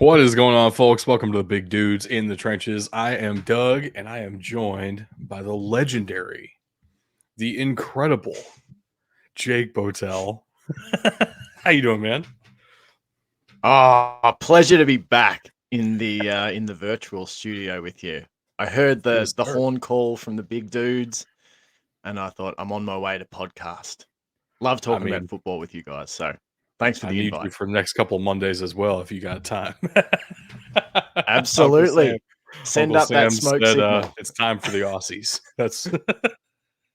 What is going on, folks? Welcome to the Big Dudes in the Trenches. I am Doug, and I am joined by the legendary, the incredible Jake Bowtell. How you doing, man? Pleasure to be back in the virtual studio with you. I heard Yes, the sir. horn call from the big dudes, and I thought I'm on my way to podcast. Love I talking about mean, football with you guys. So thanks for I the need you invite. for the next couple of Mondays as well, if you got time. Uncle Sam, Absolutely. Send Uncle up that Sam smoke said, signal. "It's time for the Aussies." That's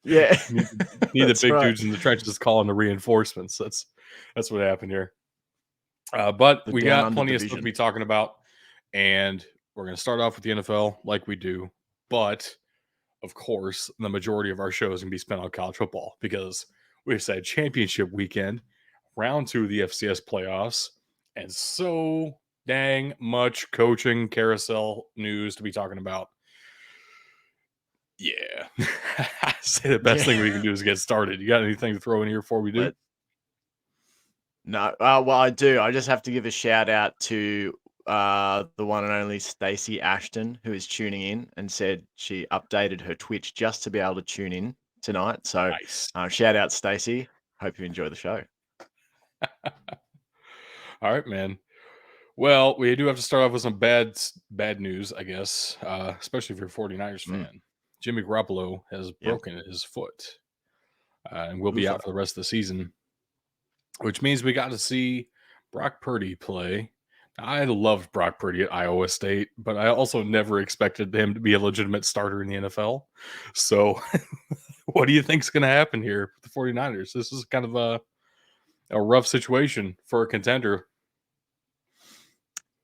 Yeah, need, need the that's big right. dudes in the trenches calling the reinforcements. That's what happened here. But The we down got under plenty of stuff to division. be talking about, and we're going to start off with the NFL like we do. But of course, the majority of our show is going to be spent on college football because we've said championship weekend, round 2 of the FCS playoffs, and so dang much coaching carousel news to be talking about. Yeah, I say the best Yeah. thing we can do is get started. You got anything to throw in here before we do? Let No, well, I do. I just have to give a shout out to the one and only Stacey Ashton, who is tuning in and said she updated her Twitch just to be able to tune in tonight. So, Nice. shout out, Stacey. Hope you enjoy the show. All right, man. Well, we do have to start off with some bad news, I guess, especially if you're a 49ers Mm, fan. Jimmy Garoppolo has yes. broken his foot and will be Oofa. out for the rest of the season, which means we got to see Brock Purdy play. I loved Brock Purdy at Iowa State, but I also never expected him to be a legitimate starter in the NFL. So, what do you think is going to happen here with the 49ers? This is kind of a rough situation for a contender.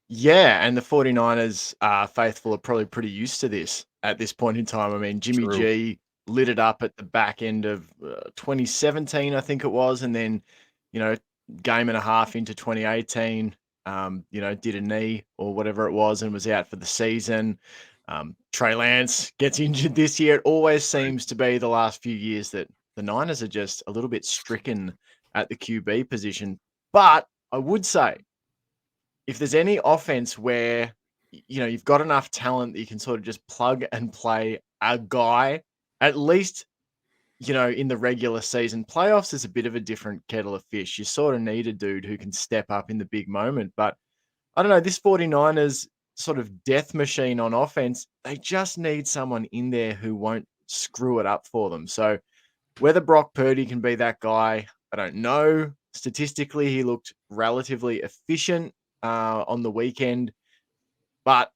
Yeah, and the 49ers faithful are probably pretty used to this at this point in time. I mean, Jimmy True. G lit it up at the back end of 2017, I think it was, and then, you know, game and a half into 2018, did a knee or whatever it was and was out for the season. Trey Lance gets injured this year. It always Right. seems to be the last few years that the Niners are just a little bit stricken at the QB position. But I would say, if there's any offense where you've got enough talent that you can sort of just plug and play a guy, at least in the regular season. Playoffs is a bit of a different kettle of fish. You sort of need a dude who can step up in the big moment. But I don't know, this 49ers sort of death machine on offense, they just need someone in there who won't screw it up for them. So whether Brock Purdy can be that guy, I don't know. Statistically, he looked relatively efficient on the weekend, but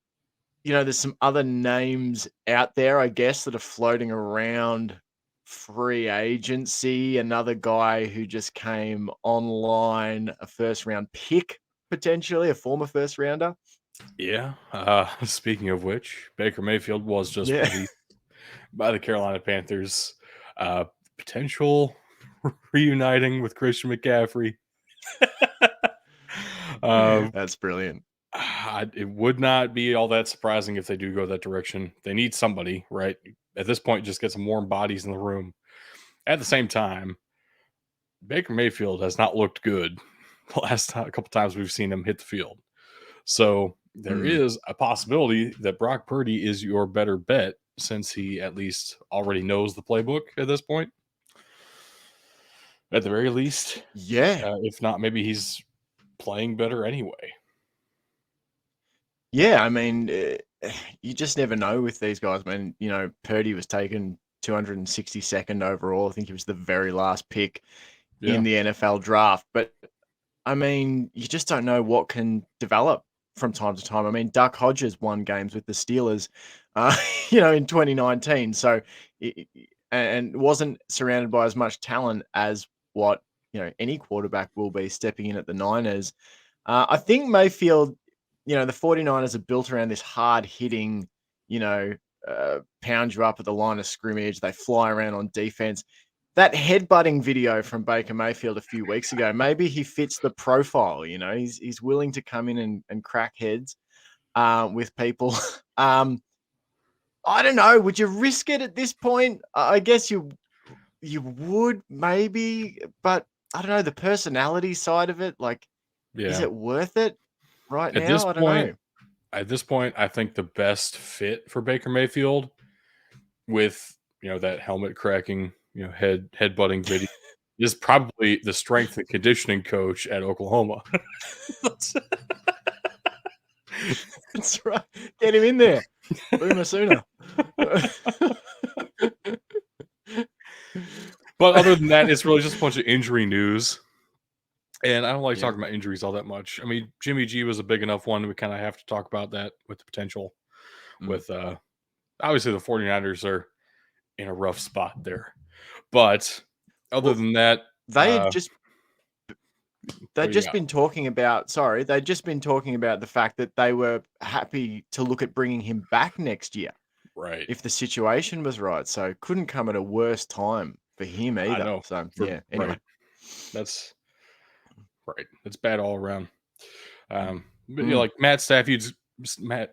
there's some other names out there, I guess, that are floating around free agency. Another guy who just came online, a first round pick, potentially a former first rounder. Yeah. Speaking of which, Baker Mayfield was just Yeah. released by the Carolina Panthers. Uh, Potential reuniting with Christian McCaffrey. uh, That's brilliant. it would not be all that surprising if they do go that direction. They need somebody, right? At this point, just get some warm bodies in the room. At the same time, Baker Mayfield has not looked good the last a couple times we've seen him hit the field. So there Mm. is a possibility that Brock Purdy is your better bet since he at least already knows the playbook at this point. At the very least, Yeah. if not, maybe he's playing better anyway. Yeah. I mean, you just never know with these guys. Man, Purdy was taken 262nd overall. I think he was the very last pick Yeah, in the NFL draft. But I mean, you just don't know what can develop from time to time. I mean, Duck Hodges won games with the Steelers, uh, in 2019. So, and wasn't surrounded by as much talent as what, any quarterback will be stepping in at the Niners. I think Mayfield, the 49ers are built around this hard hitting, you know, pound you up at the line of scrimmage. They fly around on defense. That headbutting video from Baker Mayfield a few weeks ago, maybe he fits the profile. He's willing to come in and crack heads with people. I don't know. Would you risk it at this point? I guess you would maybe, but I don't know the personality side of it. Like, is yeah. it worth it? right At this now, I don't point, know. I think the best fit for Baker Mayfield with that helmet cracking, head butting video is probably the strength and conditioning coach at Oklahoma. That's right. Get him in there. Boomer sooner. But other than that, it's really just a bunch of injury news. And I don't like Yeah. talking about injuries all that much. I mean, Jimmy G was a big enough one. We kind of have to talk about that with the potential with obviously the 49ers are in a rough spot there. But other Well, than that, they had just what they'd do you just got? been talking about they'd just been talking about the fact that they were happy to look at bringing him back next year Right. if the situation was right. So couldn't come at a worse time for him I either. know. So For yeah. Anyway. right. That's right. It's bad all around. But Mm. like Matt Stafford's Matt.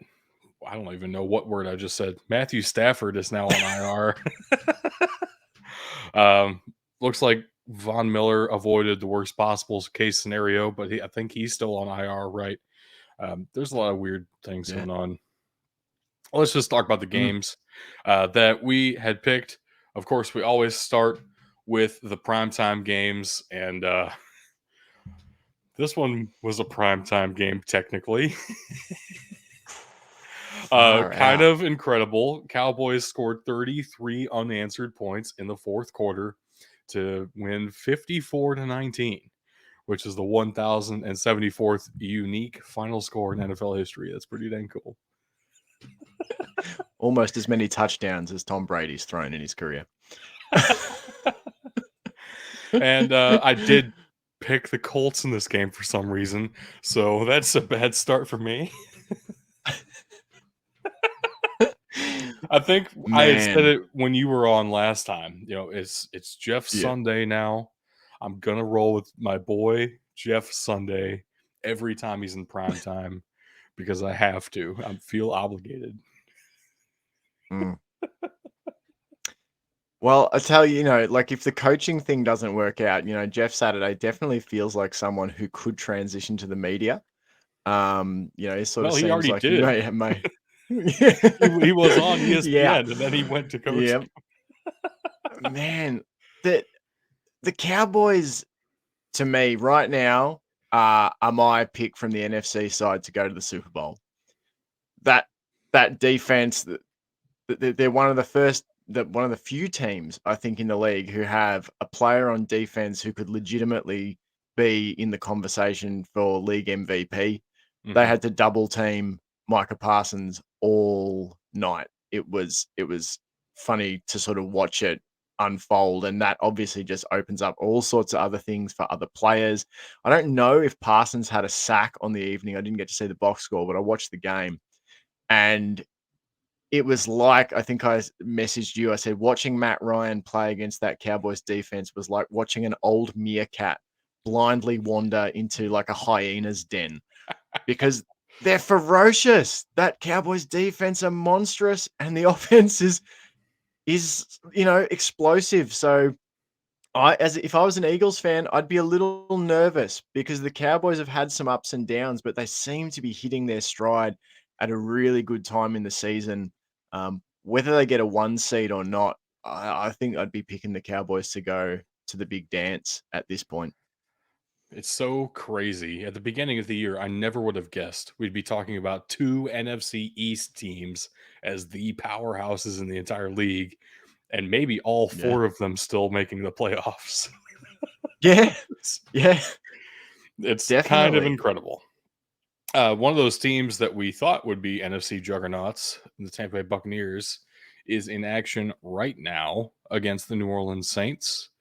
I don't even know what word I just said. Matthew Stafford is now on IR. Looks like Von Miller avoided the worst possible case scenario, but I think he's still on IR, right? There's a lot of weird things Yeah. going on. Let's just talk about the Mm. games that we had picked. Of course, we always start with the primetime games, and this one was a primetime game, technically. Far Kind out. of incredible. Cowboys scored 33 unanswered points in the fourth quarter to win 54-19, which is the 1074th unique final score in NFL history. That's pretty dang cool. Almost as many touchdowns as Tom Brady's thrown in his career. And I did pick the Colts in this game for some reason, so that's a bad start for me. I think I had said Man. it when you were on last time. It's Jeff Yeah. Sunday now. I'm gonna roll with my boy Jeff Sunday every time he's in prime time because I have to. I feel obligated. Mm. Well, I tell you, like if the coaching thing doesn't work out, Jeff Saturday definitely feels like someone who could transition to the media. It sort of Well, he seems already like he did. may. He was on Yeah, ESPN and then he went to yeah, coaching. man. The Cowboys to me right now are my pick from the NFC side to go to the Super Bowl. That that defense, they're one of the one of the few teams I think in the league who have a player on defense who could legitimately be in the conversation for league MVP. They Mhm. had to double team Micah Parsons all night. It was funny to sort of watch it unfold, and that obviously just opens up all sorts of other things for other players. I don't know if Parsons had a sack on the evening. I didn't get to see the box score, but I watched the game, and it was like, I think I messaged you. I said, watching Matt Ryan play against that Cowboys defense was like watching an old meerkat blindly wander into like a hyena's den because they're ferocious. That Cowboys defense are monstrous, and the offense is explosive. So if I was an Eagles fan, I'd be a little nervous because the Cowboys have had some ups and downs, but they seem to be hitting their stride at a really good time in the season. Whether they get a 1 seed or not, I think I'd be picking the Cowboys to go to the big dance at this point. It's so crazy. At the beginning of the year, I never would have guessed we'd be talking about two NFC East teams as the powerhouses in the entire league, and maybe all Yeah. four of them still making the playoffs. Yeah. it's, Yeah. it's kind of Definitely. incredible. One of those teams that we thought would be NFC juggernauts, the Tampa Bay Buccaneers, is in action right now against the New Orleans Saints.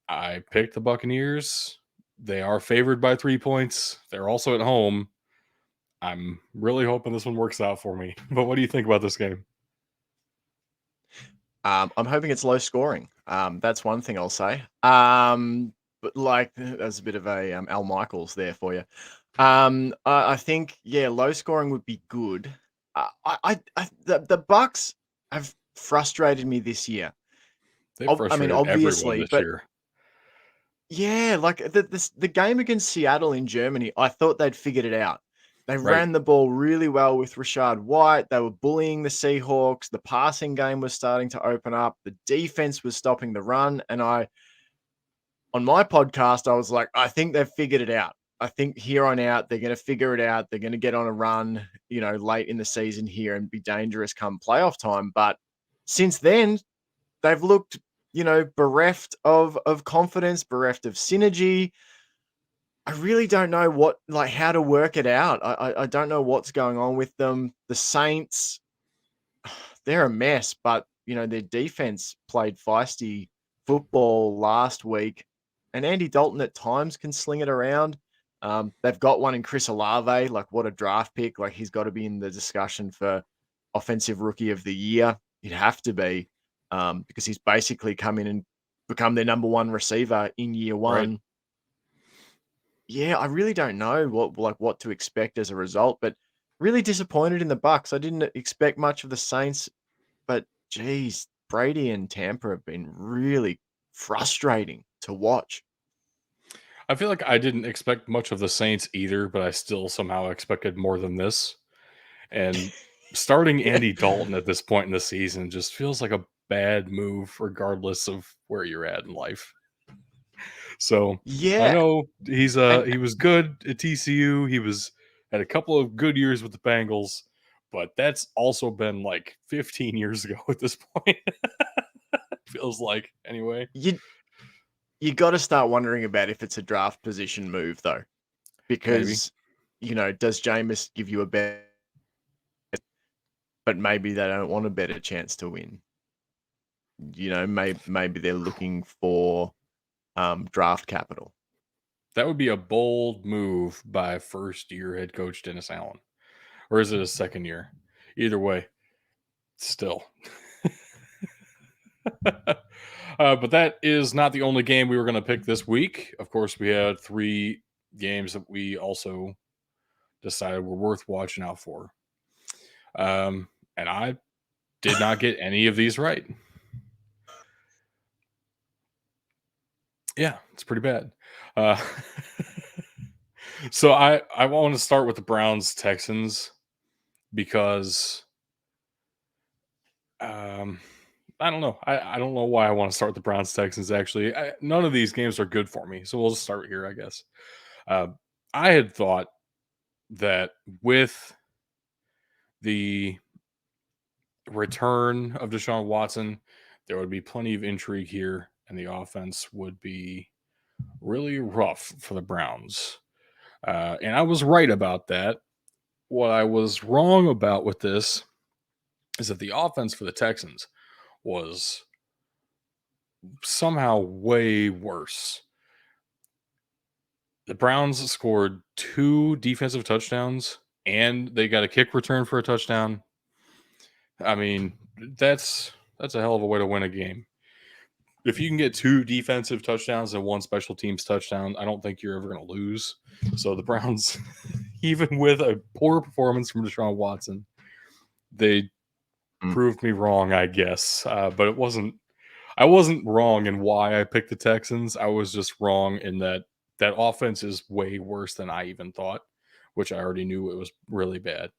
I picked the Buccaneers. They are favored by 3 points. They're also at home. I'm really hoping this one works out for me. But what do you think about this game? I'm hoping it's low scoring. That's one thing I'll say. But like that's a bit of a Al Michaels there for you. I think low scoring would be good. The Bucks have frustrated me this year. They've I mean, frustrated everyone obviously, this but year. yeah, like the game against Seattle in Germany, I thought they'd figured it out. They Right. ran the ball really well with Rashad White. They were bullying the Seahawks. The passing game was starting to open up. The defense was stopping the run. And on my podcast, I was like, I think they've figured it out. I think here on out, they're going to figure it out. They're going to get on a run, late in the season here and be dangerous come playoff time. But since then, they've looked, bereft of confidence, bereft of synergy. I really don't know how to work it out. I don't know what's going on with them. The Saints, they're a mess, but their defense played feisty football last week, and Andy Dalton at times can sling it around. They've got one in Chris Olave, like what a draft pick. Like he's got to be in the discussion for offensive rookie of the year. He'd have to be, because he's basically come in and become their number one receiver in year one. Right. Yeah, I really don't know what to expect as a result, but really disappointed in the Bucks. I didn't expect much of the Saints, but geez, Brady and Tampa have been really frustrating to watch. I feel like I didn't expect much of the Saints either, but I still somehow expected more than this. And starting Yeah. Andy Dalton at this point in the season just feels like a bad move, regardless of where you're at in life. So I Yeah. know he And was good at TCU. He had a couple of good years with the Bengals, but that's also been like 15 years ago at this point. Feels like anyway. you got to start wondering about if it's a draft position move though, Maybe. because does Jameis give you a better, but maybe they don't want a better chance to win. Maybe they're looking for draft capital. That would be a bold move by first year head coach Dennis Allen. Or is it his second year? Either way, still. But that is not the only game we were going to pick this week. Of course, we had 3 games that we also decided were worth watching out for. And I did not get any of these right. Yeah, it's pretty bad. So I want to start with the Browns Texans because I don't know. I don't know why I want to start with the Browns Texans. Actually, none of these games are good for me, so we'll just start here, I guess. I had thought that with the return of Deshaun Watson, there would be plenty of intrigue here, and the offense would be really rough for the Browns. And I was right about that. What I was wrong about with this is that the offense for the Texans was somehow way worse. The Browns scored 2 defensive touchdowns and they got a kick return for a touchdown. I mean, that's a hell of a way to win a game. If you can get 2 defensive touchdowns and 1 special teams touchdown, I don't think you're ever going to lose. So the Browns, even with a poor performance from Deshaun Watson, they proved me wrong, I guess. But I wasn't wrong in why I picked the Texans. I was just wrong in that offense is way worse than I even thought, which I already knew it was really bad.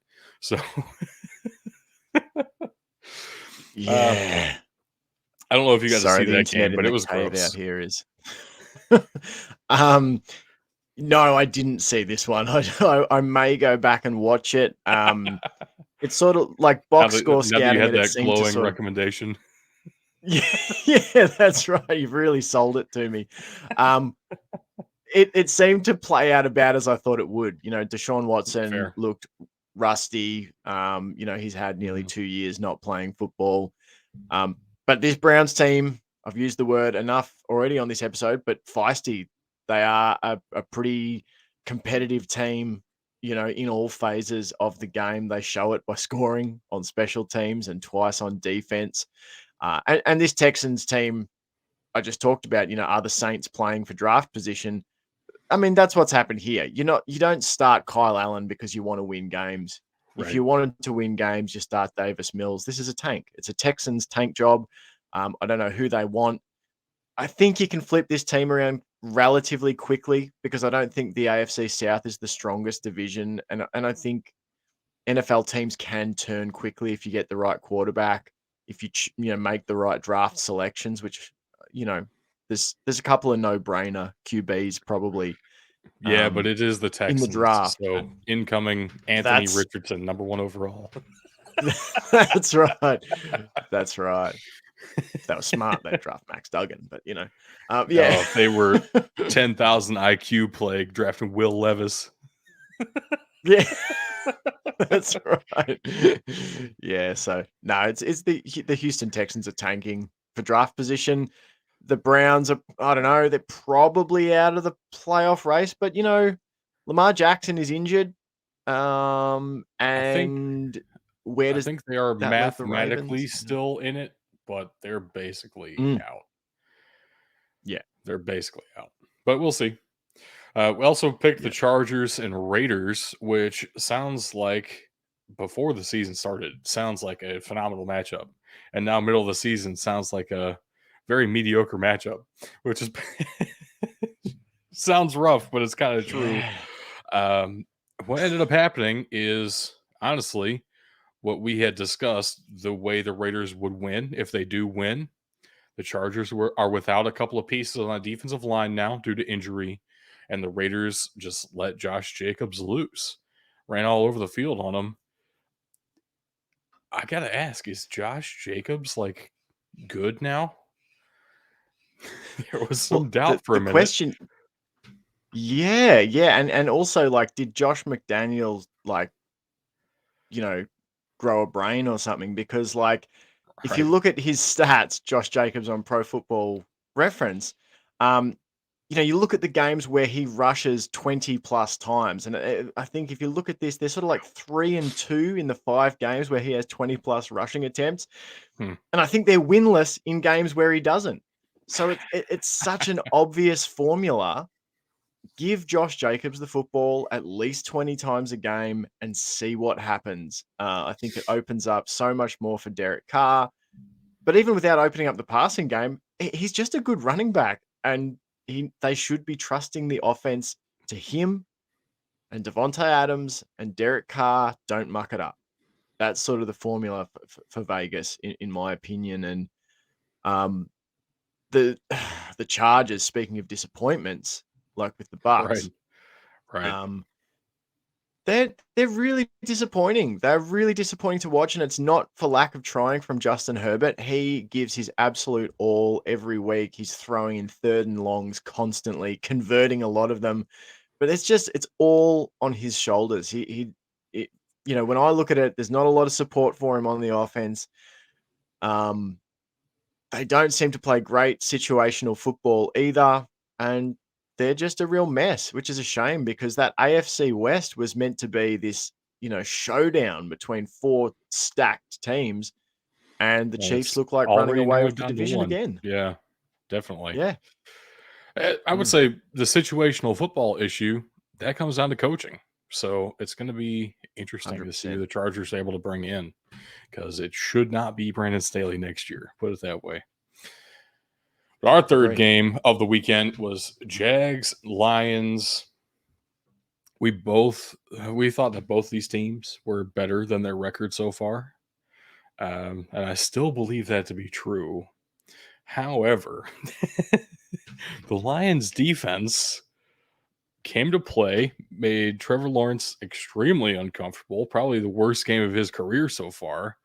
So, Yeah. I don't know if you got to Sorry, see the that internet game, in but it the was cave gross. out here is. No, I didn't see this one. I may go back and watch it. It's sort of like box score Now that you scouting had it. It that seemed to glowing sort of. recommendation, Yeah, that's right. You've really sold it to me. It seemed to play out about as I thought it would. Deshaun Watson fair. looked rusty. He's had nearly 2 years not playing football. But this Browns team, I've used the word enough already on this episode, but feisty. They are a pretty competitive team, in all phases of the game. They show it by scoring on special teams and twice on defense. And this Texans team I just talked about, are the Saints playing for draft position? I mean, that's what's happened here. You don't start Kyle Allen because you want to win games. If Right. you wanted to win games, you start Davis Mills. This is a tank. It's a Texans tank job. I don't know who they want. I think you can flip this team around relatively quickly because I don't think the AFC South is the strongest division, and I think NFL teams can turn quickly if you get the right quarterback, if you make the right draft selections, which there's a couple of no-brainer QBs probably Yeah, but it is the in the Texans. draft. So incoming Anthony That's Richardson, number 1 overall. that's right. That's right. If that was smart, they'd draft Max Duggan, but yeah. Oh, if they were 10,000 IQ plague drafting Will Levis. Yeah, that's right. Yeah, so no, it's the Houston Texans are tanking for draft position. The Browns are, I don't know, they're probably out of the playoff race, but Lamar Jackson is injured. I think And where I does think they are that leave the mathematically Ravens? still in it, but they're basically Mm, out. yeah. They're basically out. But we'll see. We also picked the Yeah. Chargers and Raiders, which sounds like before the season started, sounds like a phenomenal matchup. And now middle of the season sounds like a very mediocre matchup, which is sounds rough, but it's kind of true. Yeah. What ended up happening is honestly what we had discussed, the way the Raiders would win if they do win. The Chargers are without a couple of pieces on the defensive line now due to injury, and the Raiders just let Josh Jacobs loose, ran all over the field on him. I gotta ask, is Josh Jacobs like good now? There was Well, some doubt for the a minute. question, yeah, and also like, did Josh McDaniels grow a brain or something? Because if you Right. look at his stats, Josh Jacobs on Pro Football Reference, um, you look at the games where he rushes 20 plus times. And I think if you look at this, they're sort of like 3-2 in the 5 games where he has 20 plus rushing attempts. Hmm. And I think they're winless in games where he doesn't. So it's such an obvious formula. Give Josh Jacobs the football at least 20 times a game and see what happens. I think it opens up so much more for Derek Carr. But even without opening up the passing game, he's just a good running back. And they should be trusting the offense to him, and Devontae Adams and Derek Carr don't muck it up. That's sort of the formula for Vegas, in my opinion. And um, the the Chargers, speaking of disappointments, like with the Right. Bucks, Right. um, they're really disappointing. They're really disappointing to watch, and it's not for lack of trying from Justin Herbert. He gives his absolute all every week. He's throwing in 3rd and longs constantly, converting a lot of them, but it's all on his shoulders. When I look at it, there's not a lot of support for him on the offense. Um, they don't seem to play great situational football either, and they're just a real mess, which is a shame because that AFC West was meant to be this, showdown between 4 stacked teams, and the And Chiefs it's look like running already away narrowed with the down to division one. again. Yeah, definitely. Yeah. I would Mm, say the situational football issue that comes down to coaching. So it's going to be interesting to see who 100%. the Chargers are able to bring in because it should not be Brandon Staley next year. Put it that way. But our third Agree. game of the weekend was Jags Lions. We thought that both these teams were better than their record so far, and I still believe that to be true. However, the Lions' defense came to play, made Trevor Lawrence extremely uncomfortable, probably the worst game of his career so far.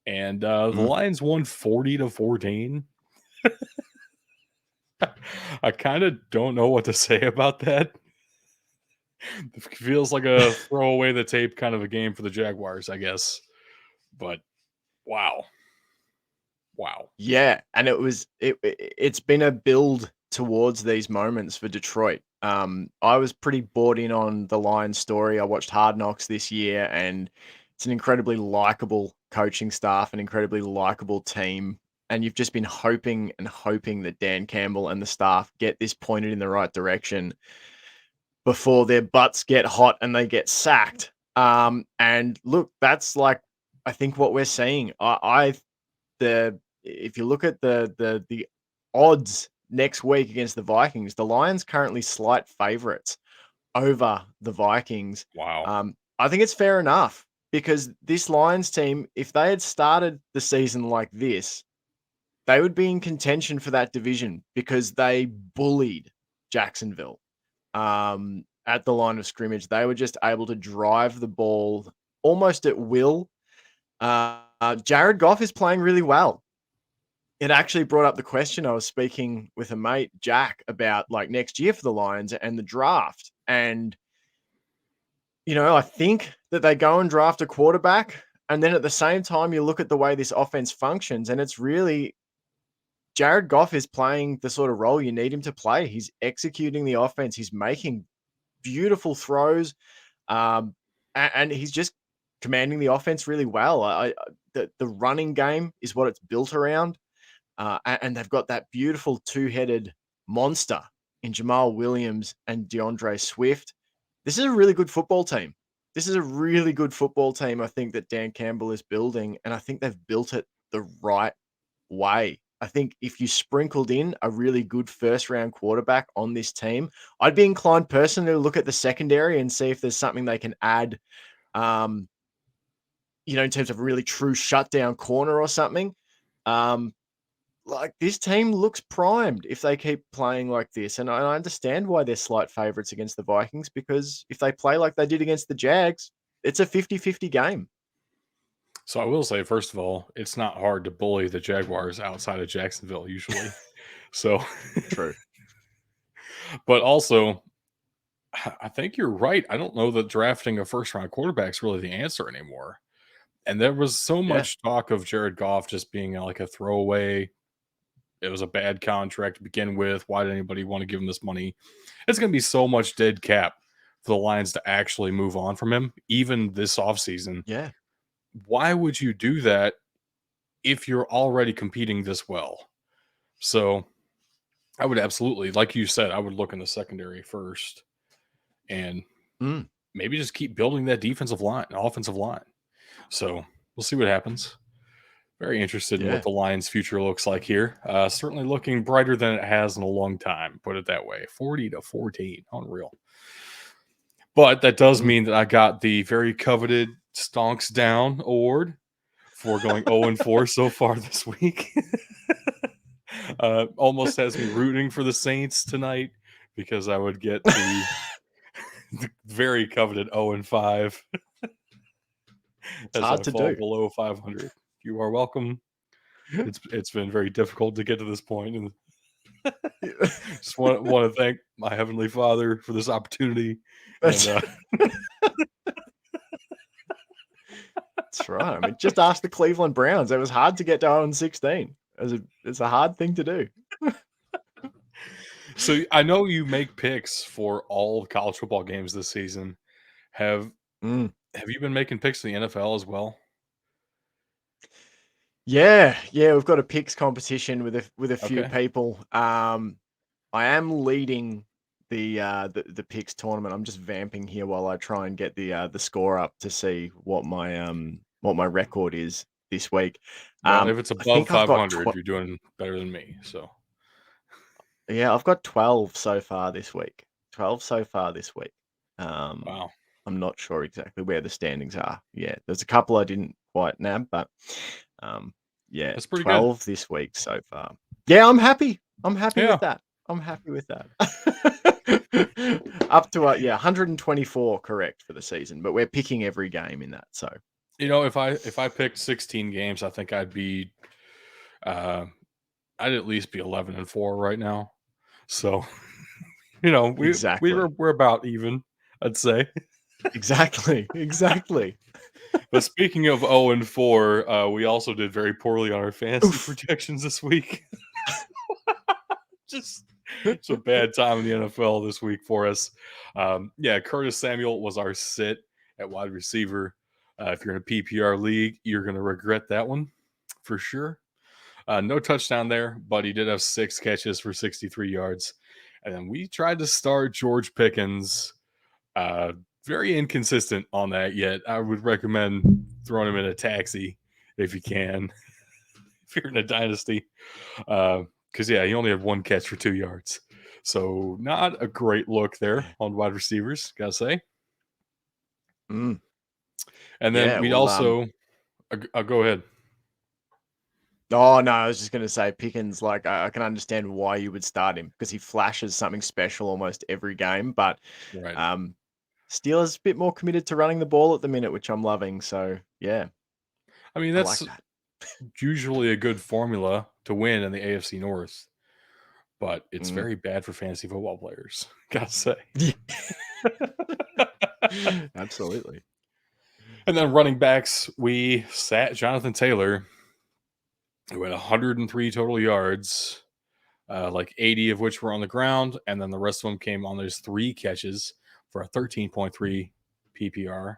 And the Mm. Lions won 40-14. I kind of don't know what to say about that. It feels like a throw away the tape kind of a game for the Jaguars, I guess. But wow. Wow. Yeah, and it's been a build towards these moments for Detroit. I was pretty bought in on the Lions story. I watched Hard Knocks this year, and it's an incredibly likable coaching staff, an incredibly likable team. And you've just been hoping and hoping that Dan Campbell and the staff get this pointed in the right direction before their butts get hot and they get sacked. And look, that's I think what we're seeing. The If you look at the odds next week against the Vikings. The Lions currently slight favorites over the Vikings. Wow. I think it's fair enough because this Lions team, if they had started the season like this, they would be in contention for that division because they bullied Jacksonville at the line of scrimmage. They were just able to drive the ball almost at will. Jared Goff is playing really well. It actually brought up the question. I was speaking with a mate, Jack, about like next year for the Lions and the draft. And, I think that they go and draft a quarterback. And then at the same time, you look at the way this offense functions, and it's really Jared Goff is playing the sort of role you need him to play. He's executing the offense. He's making beautiful throws. And he's just commanding the offense really well. The running game is what it's built around. And they've got that beautiful two-headed monster in Jamal Williams and DeAndre Swift. This is a really good football team. This is a really good football team, I think, that Dan Campbell is building, and I think they've built it the right way. I think if you sprinkled in a really good first-round quarterback on this team, I'd be inclined personally to look at the secondary and see if there's something they can add, in terms of a really true shutdown corner or something. Like this team looks primed if they keep playing like this. And I understand why they're slight favorites against the Vikings, because if they play like they did against the Jags, it's a 50-50 game. So I will say, first of all, it's not hard to bully the Jaguars outside of Jacksonville usually. So True. But also, I think you're right. I don't know that drafting a first round quarterback is really the answer anymore. And there was so much talk of Jared Goff just being like a throwaway. It was a bad contract to begin with. Why did anybody want to give him this money? It's going to be so much dead cap for the Lions to actually move on from him, even this offseason. Yeah. Why would you do that if you're already competing this well? So I would absolutely, like you said, I would look in the secondary first and maybe just keep building that defensive line, offensive line. So we'll see what happens. Very interested in what the Lions' future looks like here. Certainly looking brighter than it has in a long time, put it that way. 40-14. Unreal. But that does mean that I got the very coveted Stonks Down award for going 0-4 so far this week. Almost has me rooting for the Saints tonight because I would get the very coveted 0-5. It's hard to do. Below 500. You are welcome. It's been very difficult to get to this point, and just want to thank my Heavenly Father for this opportunity. That's right. I mean, just ask the Cleveland Browns. It was hard to get to 0-16. It's a hard thing to do. So I know you make picks for all college football games this season. Have you been making picks in the NFL as well? Yeah, we've got a picks competition with a few people. I am leading the picks tournament. I'm just vamping here while I try and get the score up to see what my record is this week. Well, if it's above 500, you're doing better than me. So yeah, I've got 12 so far this week. 12 so far this week. Wow. I'm not sure exactly where the standings are. Yeah, there's a couple I didn't quite nab, but yeah, that's pretty 12 good. this week so far. Yeah, I'm happy. I'm happy with that. I'm happy with that. Up to 124 correct for the season, but we're picking every game in that. So if I picked 16 games, I think I'd be I'd at least be 11-4 right now. So we're about even, I'd say. Exactly. But speaking of 0-4, we also did very poorly on our fantasy projections this week. Just it's a bad time in the NFL this week for us. Curtis Samuel was our sit at wide receiver. If you're in a PPR league, you're going to regret that one for sure. No touchdown there, but he did have 6 catches for 63 yards. And then we tried to start George Pickens. Very inconsistent on that yet. I would recommend throwing him in a taxi if you can, if you're in a dynasty. Because, yeah, he only had one catch for 2 yards. So not a great look there on wide receivers, gotta say. Mm. And then Yeah, we'd well, also go ahead. oh no, I was just gonna say Pickens. Like, I can understand why you would start him because he flashes something special almost every game. But Right. um, Steelers a bit more committed to running the ball at the minute, which I'm loving. So yeah, I mean, I like that's that. usually a good formula to win in the AFC North, but it's Mm. very bad for fantasy football players, gotta say. Absolutely. And then running backs, we sat Jonathan Taylor, who had 103 total yards, like 80 of which were on the ground, and then the rest of them came on those 3 catches for a 13.3 PPR,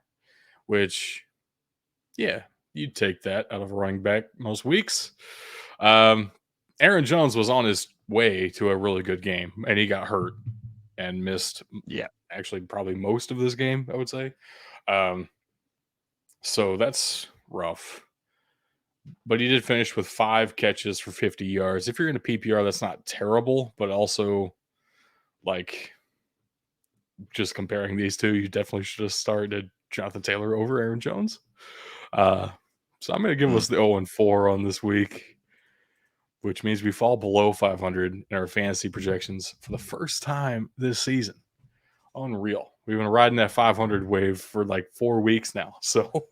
which, yeah, you'd take that out of a running back most weeks. Aaron Jones was on his way to a really good game, and he got hurt and missed Yeah. actually probably most of this game, I would say. Um, so that's rough. But he did finish with 5 catches for 50 yards. If you're in a PPR, that's not terrible, but also like just comparing these two, you definitely should have started Jonathan Taylor over Aaron Jones. Uh, so I'm going to give Mm. us the 0-4 on this week, which means we fall below 500 in our fantasy projections for the first time this season. Unreal. We've been riding that 500 wave for like 4 weeks now. So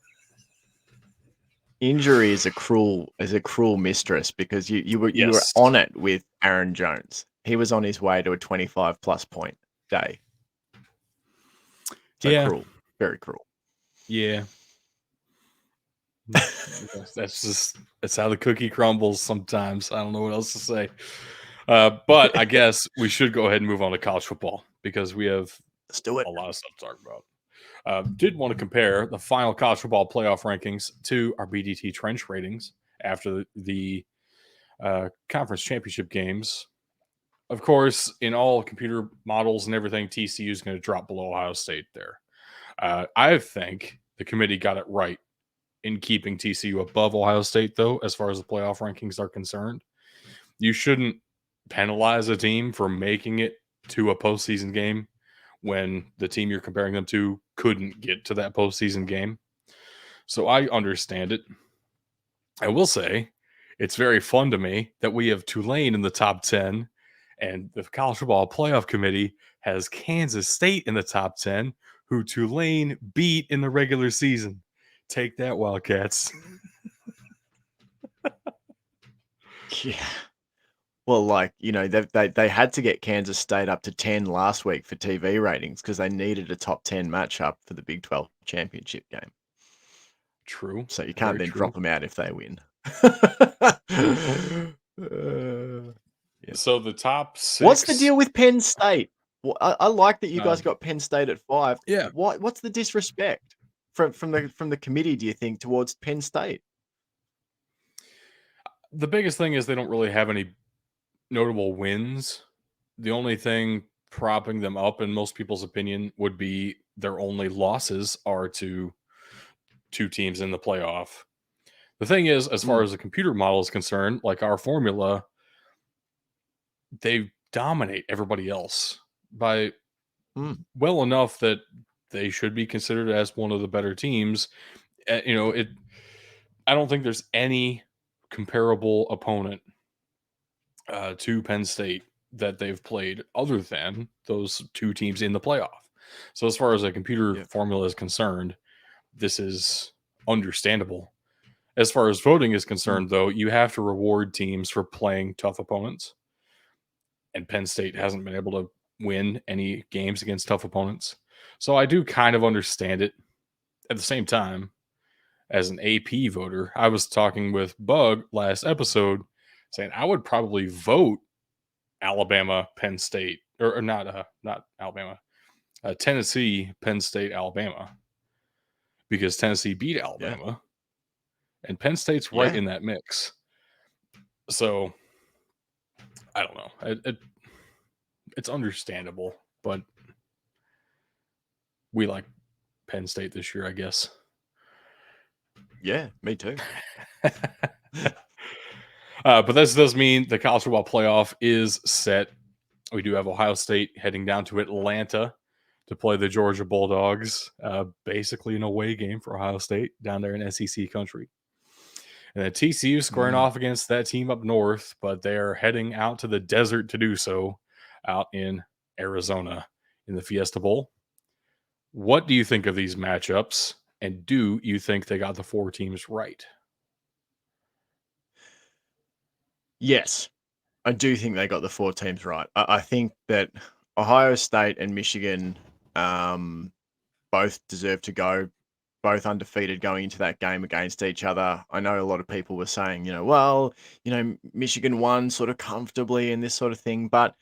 Injury is a cruel mistress because you were yes, on it with Aaron Jones. He was on his way to a 25 plus point day. So yeah, cruel, very cruel. yeah. That's how the cookie crumbles sometimes. I don't know what else to say. But I guess we should go ahead and move on to college football because we have Let's do it. a lot of stuff to talk about. Did want to compare the final college football playoff rankings to our BDT trench ratings after the conference championship games. Of course, in all computer models and everything, TCU is going to drop below Ohio State there. I think the committee got it right in keeping TCU above Ohio State, though, as far as the playoff rankings are concerned. You shouldn't penalize a team for making it to a postseason game when the team you're comparing them to couldn't get to that postseason game. So I understand it. I will say it's very fun to me that we have Tulane in the top 10 and the College Football Playoff Committee has Kansas State in the top 10, who Tulane beat in the regular season. Take that, Wildcats. Yeah. Well, like, they had to get Kansas State up to 10 last week for TV ratings because they needed a top 10 matchup for the Big 12 championship game. True. So you can't Very then true. drop them out if they win. Yeah. So the top What's the 6. deal with Penn State? Well, I like that you guys Um, got Penn State at 5. yeah. What's the disrespect from the committee, do you think, towards Penn State? The biggest thing is they don't really have any notable wins. The only thing propping them up, in most people's opinion, would be their only losses are to 2 teams in the playoff. The thing is, as far Mm. as the computer model is concerned, like our formula, they dominate everybody else by Mm. well enough that they should be considered as one of the better teams. It. I don't think there's any comparable opponent to Penn State that they've played other than those 2 teams in the playoff. So as far as a computer Yeah. formula is concerned, this is understandable. As far as voting is Mm. concerned, though, you have to reward teams for playing tough opponents. And Penn State Yeah. hasn't been able to win any games against tough opponents. So I do kind of understand it. At the same time, as an AP voter, I was talking with Bug last episode saying I would probably vote Alabama, Penn State, or not Alabama, Tennessee, Penn State, Alabama, because Tennessee beat Yeah. Alabama, and Penn State's right Yeah. in that mix. So I don't know. It's understandable, but we like Penn State this year, I guess. Yeah. Me too. But this does mean the college football playoff is set. We do have Ohio State heading down to Atlanta to play the Georgia Bulldogs, basically an away game for Ohio State down there in SEC country. And then TCU squaring off against that team up north, but they're heading out to the desert to do so out in Arizona in the Fiesta Bowl. What do you think of these matchups? And do you think they got the 4 teams right? Yes, I do think they got the 4 teams right. I think that Ohio State and Michigan both deserve to go, both undefeated going into that game against each other. I know a lot of people were saying, well, Michigan won sort of comfortably and this sort of thing. But,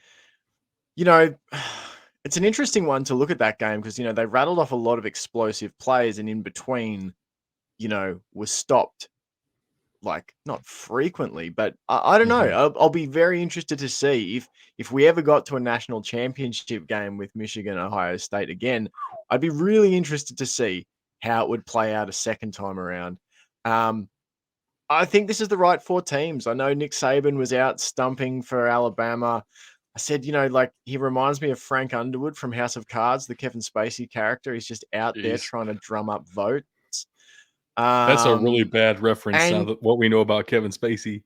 it's an interesting one to look at that game because, they rattled off a lot of explosive plays and in between, was stopped. Like not frequently, but I don't know. I'll be very interested to see if we ever got to a national championship game with Michigan, Ohio State again. I'd be really interested to see how it would play out a second time around. I think this is the right 4 teams. I know Nick Saban was out stumping for Alabama. I said, he reminds me of Frank Underwood from House of Cards, the Kevin Spacey character. He's just out there trying to drum up votes. That's a really bad reference now that what we know about Kevin Spacey.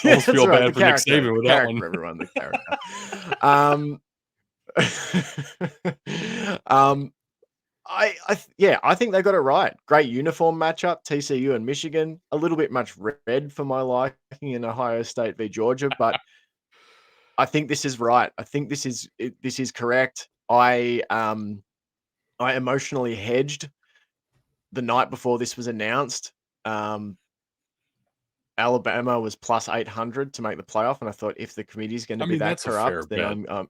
Almost feel right, bad for Nick Saban with that one. Everyone, the character. I think they got it right. Great uniform matchup, TCU and Michigan. A little bit much red for my liking in Ohio State v Georgia, but I think this is right. I think this is correct. I emotionally hedged the night before this was announced. Alabama was plus 800 to make the playoff, and I thought if the committee's going to be that that's corrupt, a fair then bet.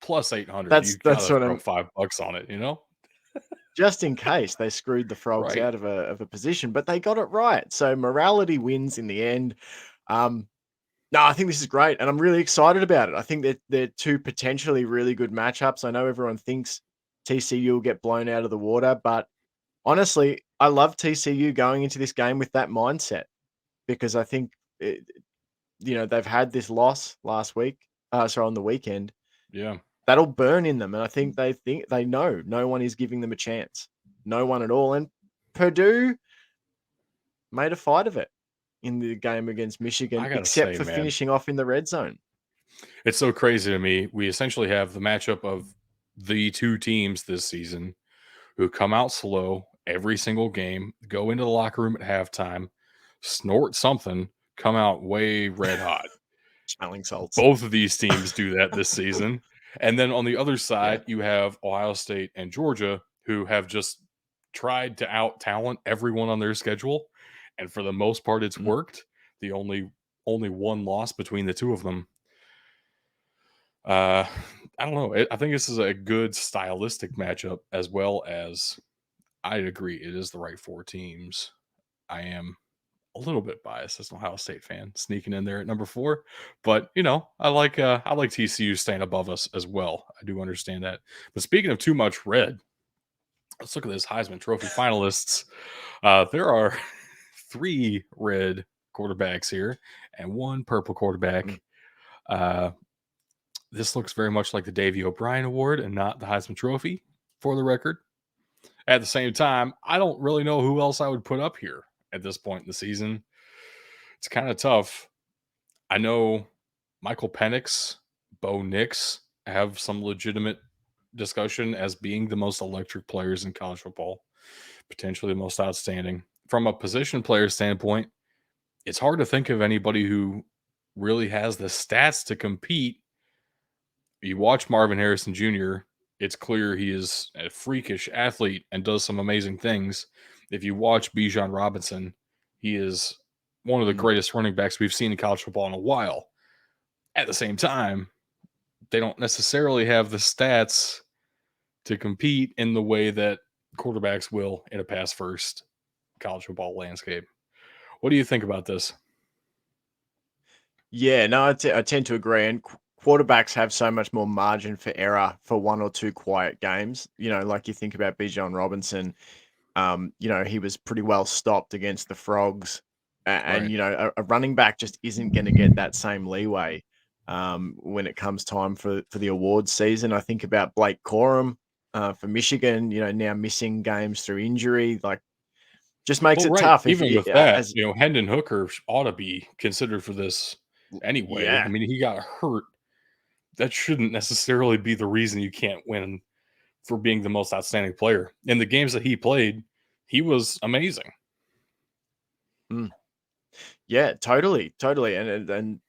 Plus 800, that's gotta what throw I'm $5 on it, just in case they screwed the frogs Right. out of a position, but they got it right. So morality wins in the end. No, I think this is great, and I'm really excited about it. I think that they're 2 potentially really good matchups. I know everyone thinks TCU will get blown out of the water, but honestly, I love TCU going into this game with that mindset because I think they've had this loss last week, on the weekend. Yeah. That'll burn in them, and I think they know no one is giving them a chance. No one at all, and Purdue made a fight of it in the game against Michigan, I gotta except say, for man, finishing off in the red zone. it's so crazy to me. We essentially have the matchup of the 2 teams this season who come out slow every single game, go into the locker room at halftime, snort something, come out way red hot. Smelling salts. Both of these teams do that this season. And then on the other side, Yeah. you have Ohio State and Georgia who have just tried to out talent everyone on their schedule. And for the most part, it's worked. The only one loss between the 2 of them. I don't know. I think this is a good stylistic matchup as well as I agree. It is the right 4 teams. I am a little bit biased as an Ohio State fan, sneaking in there at number 4. But I like TCU staying above us as well. I do understand that. But speaking of too much red, let's look at this Heisman Trophy finalists. There are 3 red quarterbacks here and 1 purple quarterback. This looks very much like the Davey O'Brien Award and not the Heisman Trophy, for the record. At the same time, I don't really know who else I would put up here at this point in the season. It's kind of tough. I know Michael Penix, Bo Nix have some legitimate discussion as being the most electric players in college football, potentially the most outstanding. From a position player standpoint, it's hard to think of anybody who really has the stats to compete. You watch Marvin Harrison Jr., it's clear he is a freakish athlete and does some amazing things. If you watch Bijan Robinson, he is one of the greatest running backs we've seen in college football in a while. At the same time, they don't necessarily have the stats to compete in the way that quarterbacks will in a pass first college football landscape. What do you think about this? Yeah, no, I tend to agree. And quarterbacks have so much more margin for error for 1 or 2 quiet games. Like you think about Bijan Robinson, he was pretty well stopped against the Frogs. And Right. a running back just isn't going to get that same leeway when it comes time for the awards season. I think about Blake Corum for Michigan, now missing games through injury, like just makes Well, it right. tough if Even you with that, as Hendon Hooker ought to be considered for this anyway. I yeah. mean, he got hurt. That shouldn't necessarily be the reason you can't win for being the most outstanding player. In the games that he played, he was amazing. Mm. Yeah, totally, totally, and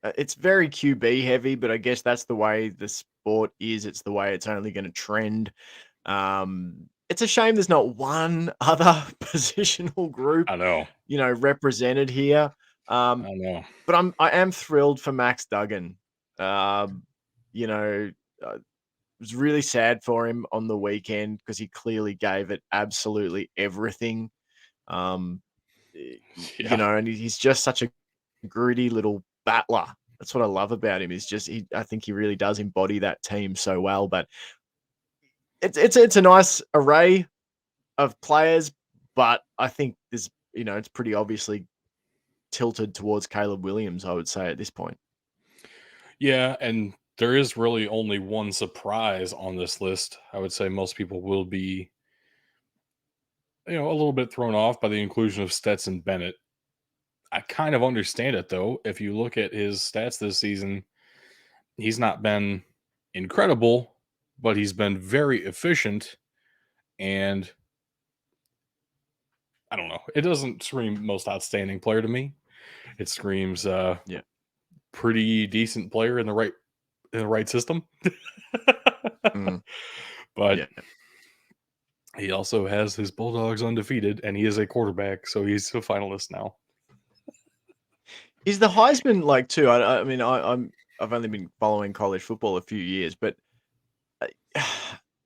it's very QB heavy, but I guess that's the way the sport is. It's the way it's only going to trend. It's a shame there's not one other positional group, I know. represented here. I Um, know. but I am thrilled for Max Duggan. Um, you know, it was really sad for him on the weekend because he clearly gave it absolutely everything. Um, Yeah. and he's just such a gritty little battler. That's what I love about him. Is just I think he really does embody that team so well. But it's a nice array of players, but I think there's it's pretty obviously tilted towards Caleb Williams. I would say at this point. Yeah. And there is really only one surprise on this list. I would say most people will be, a little bit thrown off by the inclusion of Stetson Bennett. I kind of understand it though. If you look at his stats this season, he's not been incredible, but he's been very efficient. And I don't know. It doesn't scream most outstanding player to me. It screams Yeah. pretty decent player in the right system. Mm, But yeah. he also has his Bulldogs undefeated, and he is a quarterback, so he's a finalist now. Is the Heisman like too? I mean, I've only been following college football a few years, but uh,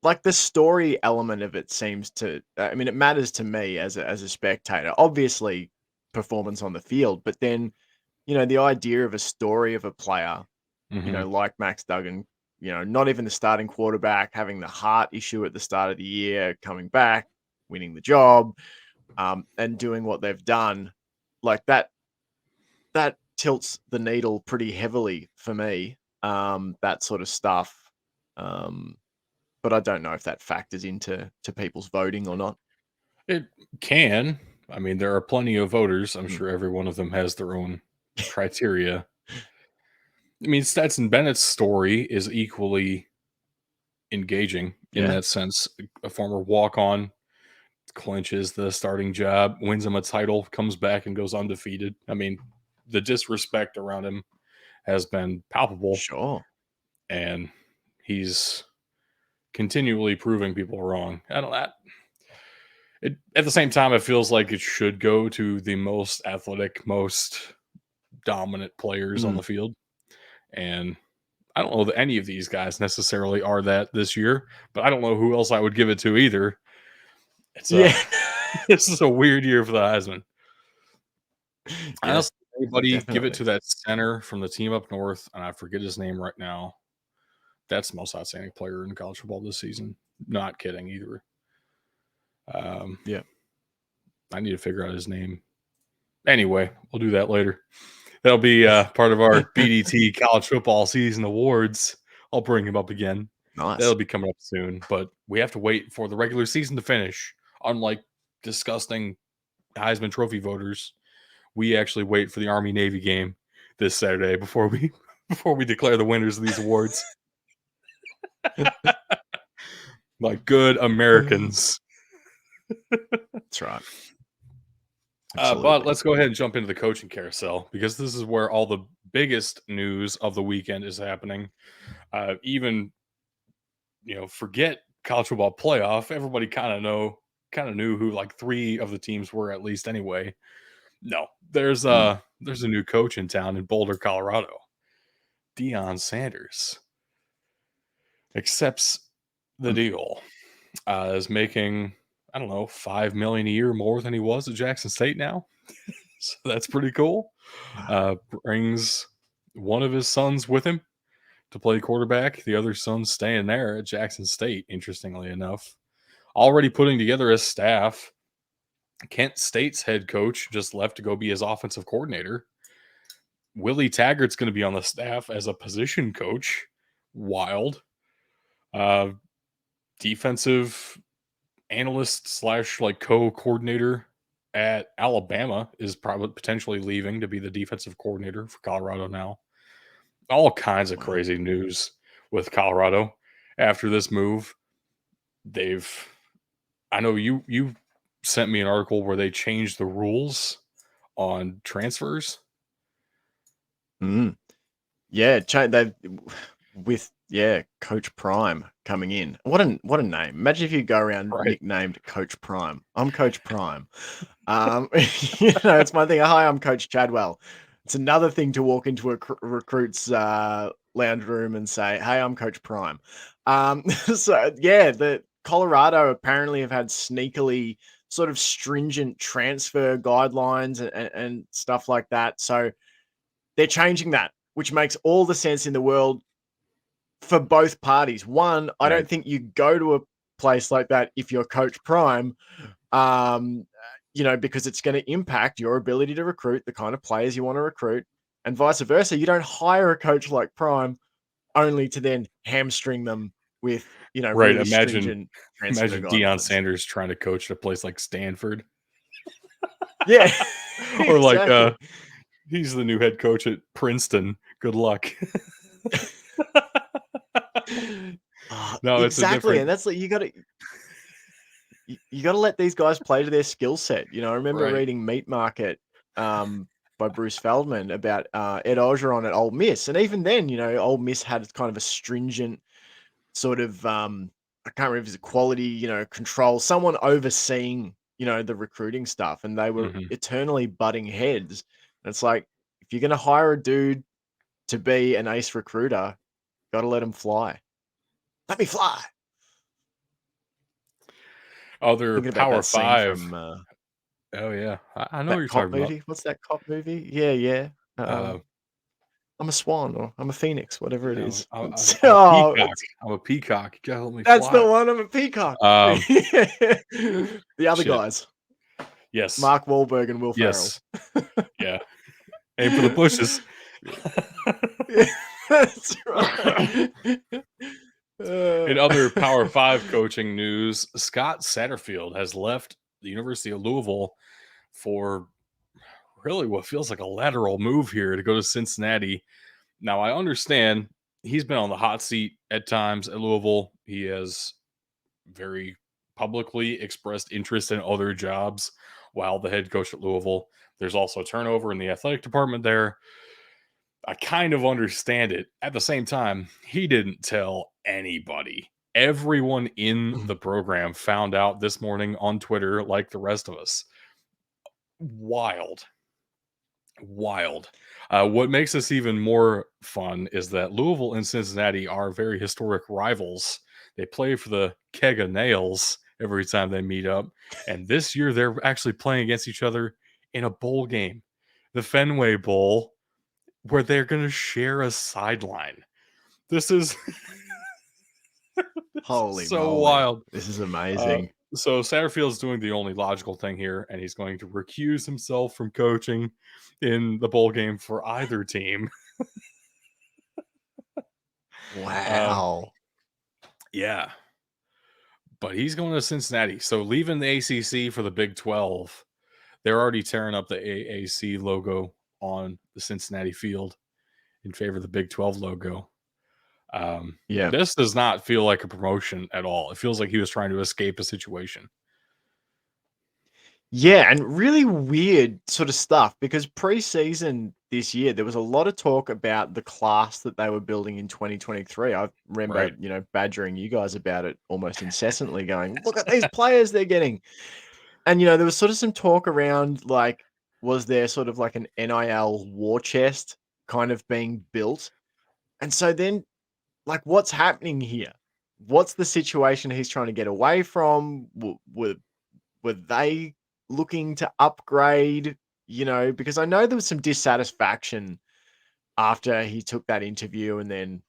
like the story element of it seems to. I mean, it matters to me as a spectator. Obviously, performance on the field, but then the idea of a story of a player, Hmm. like Max Duggan, not even the starting quarterback having the heart issue at the start of the year, coming back, winning the job, and doing what they've done, like that tilts the needle pretty heavily for me, that sort of stuff. Um, but I don't know if that factors into people's voting or not. It can. I mean, there are plenty of voters. I'm Mm. sure every one of them has their own criteria. I mean, Stetson Bennett's story is equally engaging in Yeah, that sense. A former walk on clinches the starting job, wins him a title, comes back and goes undefeated. I mean, the disrespect around him has been palpable, sure. and he's continually proving people wrong. I don't that it at the same time it feels like it should go to the most athletic, most dominant players on Mm. the field. And I don't know that any of these guys necessarily are that this year, but I don't know who else I would give it to either. It's a Yeah. this is a weird year for the Heisman. I Yeah, also anybody give it definitely. to that center from the team up north, and I forget his name right now. That's the most outstanding player in college football this season. Not kidding either. Um, Yeah. I need to figure out his name. Anyway, we'll do that later. That'll be part of our BDT College Football Season Awards. I'll bring him up again. Nice. That'll be coming up soon, but we have to wait for the regular season to finish. Unlike disgusting Heisman Trophy voters, we actually wait for the Army Navy game this Saturday before we before we declare the winners of these awards. Like good Americans. That's right. But Absolutely. let's go ahead and jump into the coaching carousel because this is where all the biggest news of the weekend is happening. Even forget college football playoff. Everybody kind of knew who like three of the teams were at least anyway. No, Mm. there's a new coach in town in Boulder, Colorado. Deion Sanders accepts the Mm. deal. Is making I don't know 5 million a year more than he was at Jackson State now. So that's pretty cool. Wow. Brings one of his sons with him to play quarterback. The other son's staying there at Jackson State, interestingly enough. Already putting together a staff Kent State's head coach just left to go be his offensive coordinator. Willie Taggart's going to be on the staff as a position coach. Wild. Defensive analyst slash like co-coordinator at Alabama is probably potentially leaving to be the defensive coordinator for Colorado now. All kinds of crazy news with Colorado after this move. I know you sent me an article where they changed the rules on transfers. Yeah, they've with Coach Prime coming in. What a name! Imagine if you go around nicknamed Coach Prime. I'm Coach Prime. It's my thing. Hi, I'm Coach Chadwell. It's another thing to walk into a recruit's lounge room and say, "Hey, I'm Coach Prime." The Colorado apparently have had sneakily sort of stringent transfer guidelines and stuff like that. So they're changing that, which makes all the sense in the world for both parties. One, I don't think you go to a place like that if you're Coach Prime, because it's going to impact your ability to recruit the kind of players you want to recruit, and vice versa. You don't hire a coach like Prime only to then hamstring them with, really stringent transfer Imagine Deion guidelines. Sanders trying to coach at a place like Stanford. Yeah. Or like he's the new head coach at Princeton. Good luck. No, it's exactly. And that's like, you got to let these guys play to their skill set. I remember reading Meat Market by Bruce Feldman about Ed Orgeron at Ole Miss. And even then, Ole Miss had kind of a stringent sort of, I can't remember if it's a quality, control, someone overseeing, the recruiting stuff. And they were eternally butting heads. And it's like, if you're going to hire a dude to be an ace recruiter, got to let him fly. Let me fly. Other Power Five. From, oh yeah, I know what you're talking movie. About. What's that cop movie? Yeah. I'm a swan or I'm a phoenix, whatever it is. I'm a peacock. I'm a peacock. You gotta let me that's fly. the one. I'm a peacock. The other guys. Yes. Mark Wahlberg and Will Ferrell. Yeah. Aim for the bushes. That's right. In other Power 5 coaching news, Scott Satterfield has left the University of Louisville for really what feels like a lateral move here to go to Cincinnati. Now, I understand he's been on the hot seat at times at Louisville. He has very publicly expressed interest in other jobs while the head coach at Louisville. There's also turnover in the athletic department there. I kind of understand it. At the same time, he didn't tell anybody. Everyone in the program found out this morning on Twitter, like the rest of us. Wild. What makes this even more fun is that Louisville and Cincinnati are very historic rivals. They play for the keg of nails every time they meet up. And this year, they're actually playing against each other in a bowl game, the Fenway Bowl, where they're going to share a sideline. This is holy so moly. wild. This is amazing. So Satterfield's doing the only logical thing here, and he's going to recuse himself from coaching in the bowl game for either team. Wow. Yeah. But he's going to Cincinnati. So leaving the ACC for the Big 12, they're already tearing up the AAC logo on the Cincinnati field in favor of the Big 12 logo. This does not feel like a promotion at all. It feels like he was trying to escape a situation. Yeah, and really weird sort of stuff because preseason this year, there was a lot of talk about the class that they were building in 2023. I remember, badgering you guys about it almost incessantly going, look at these players they're getting. And, there was sort of some talk around, like, was there sort of like an NIL war chest kind of being built? And so then, like, what's happening here? What's the situation he's trying to get away from? Were they looking to upgrade, because I know there was some dissatisfaction after he took that interview. And then,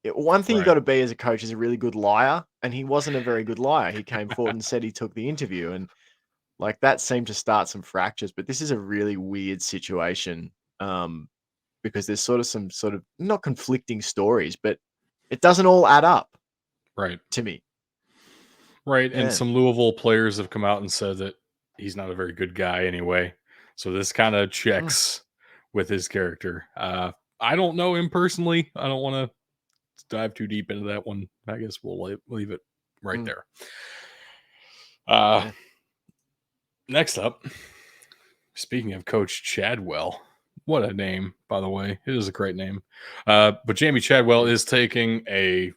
one thing you got to be as a coach is a really good liar. And he wasn't a very good liar. He came forward and said he took the interview. And Like that seemed to start some fractures, but this is a really weird situation because there's some sort of not conflicting stories, but it doesn't all add up Right. to me. Right. And Yeah. some Louisville players have come out and said that he's not a very good guy anyway. So this kind of Mm, checks with his character. I don't know him personally. I don't want to dive too deep into that one. I guess we'll leave it right mm, there. Uh, yeah. Next up, speaking of Coach Chadwell, what a name, by the way. It is a great name. But Jamie Chadwell Yeah. is taking a,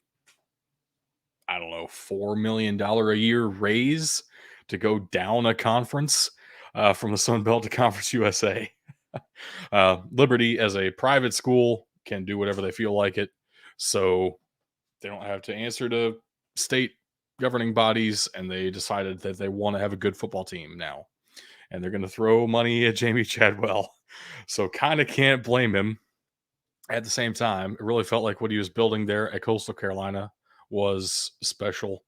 I don't know, $4 million a year raise to go down a conference from the Sun Belt to Conference USA. Liberty, as a private school, can do whatever they feel like it. So they don't have to answer to state governing bodies, and they decided that they want to have a good football team now. And they're going to throw money at Jamie Chadwell. So kind of can't blame him. At the same time, it really felt like what he was building there at Coastal Carolina was special.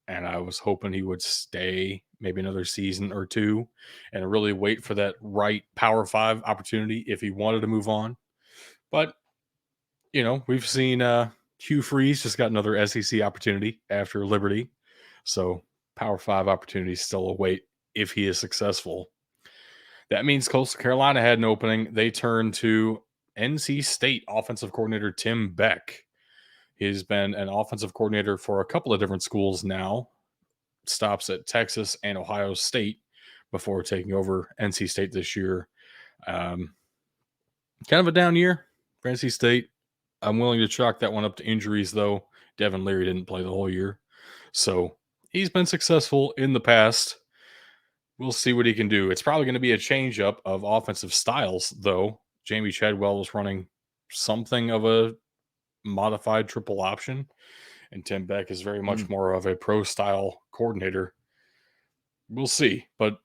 And I was hoping he would stay maybe another season or two and really wait for that right Power Five opportunity if he wanted to move on. But, we've seen Hugh Freeze just got another SEC opportunity after Liberty. So Power Five opportunities still await if he is successful. That means Coastal Carolina had an opening. They turned to NC State offensive coordinator Tim Beck. He's been an offensive coordinator for a couple of different schools now, stops at Texas and Ohio State before taking over NC State this year. Um, Kind of a down year for NC State. I'm willing to chalk that one up to injuries, though. Devin Leary didn't play the whole year. So he's been successful in the past. We'll see what he can do. It's probably going to be a change up of offensive styles, though. Jamie Chadwell was running something of a modified triple option, and Tim Beck is very much Mm. more of a pro style coordinator. We'll see. But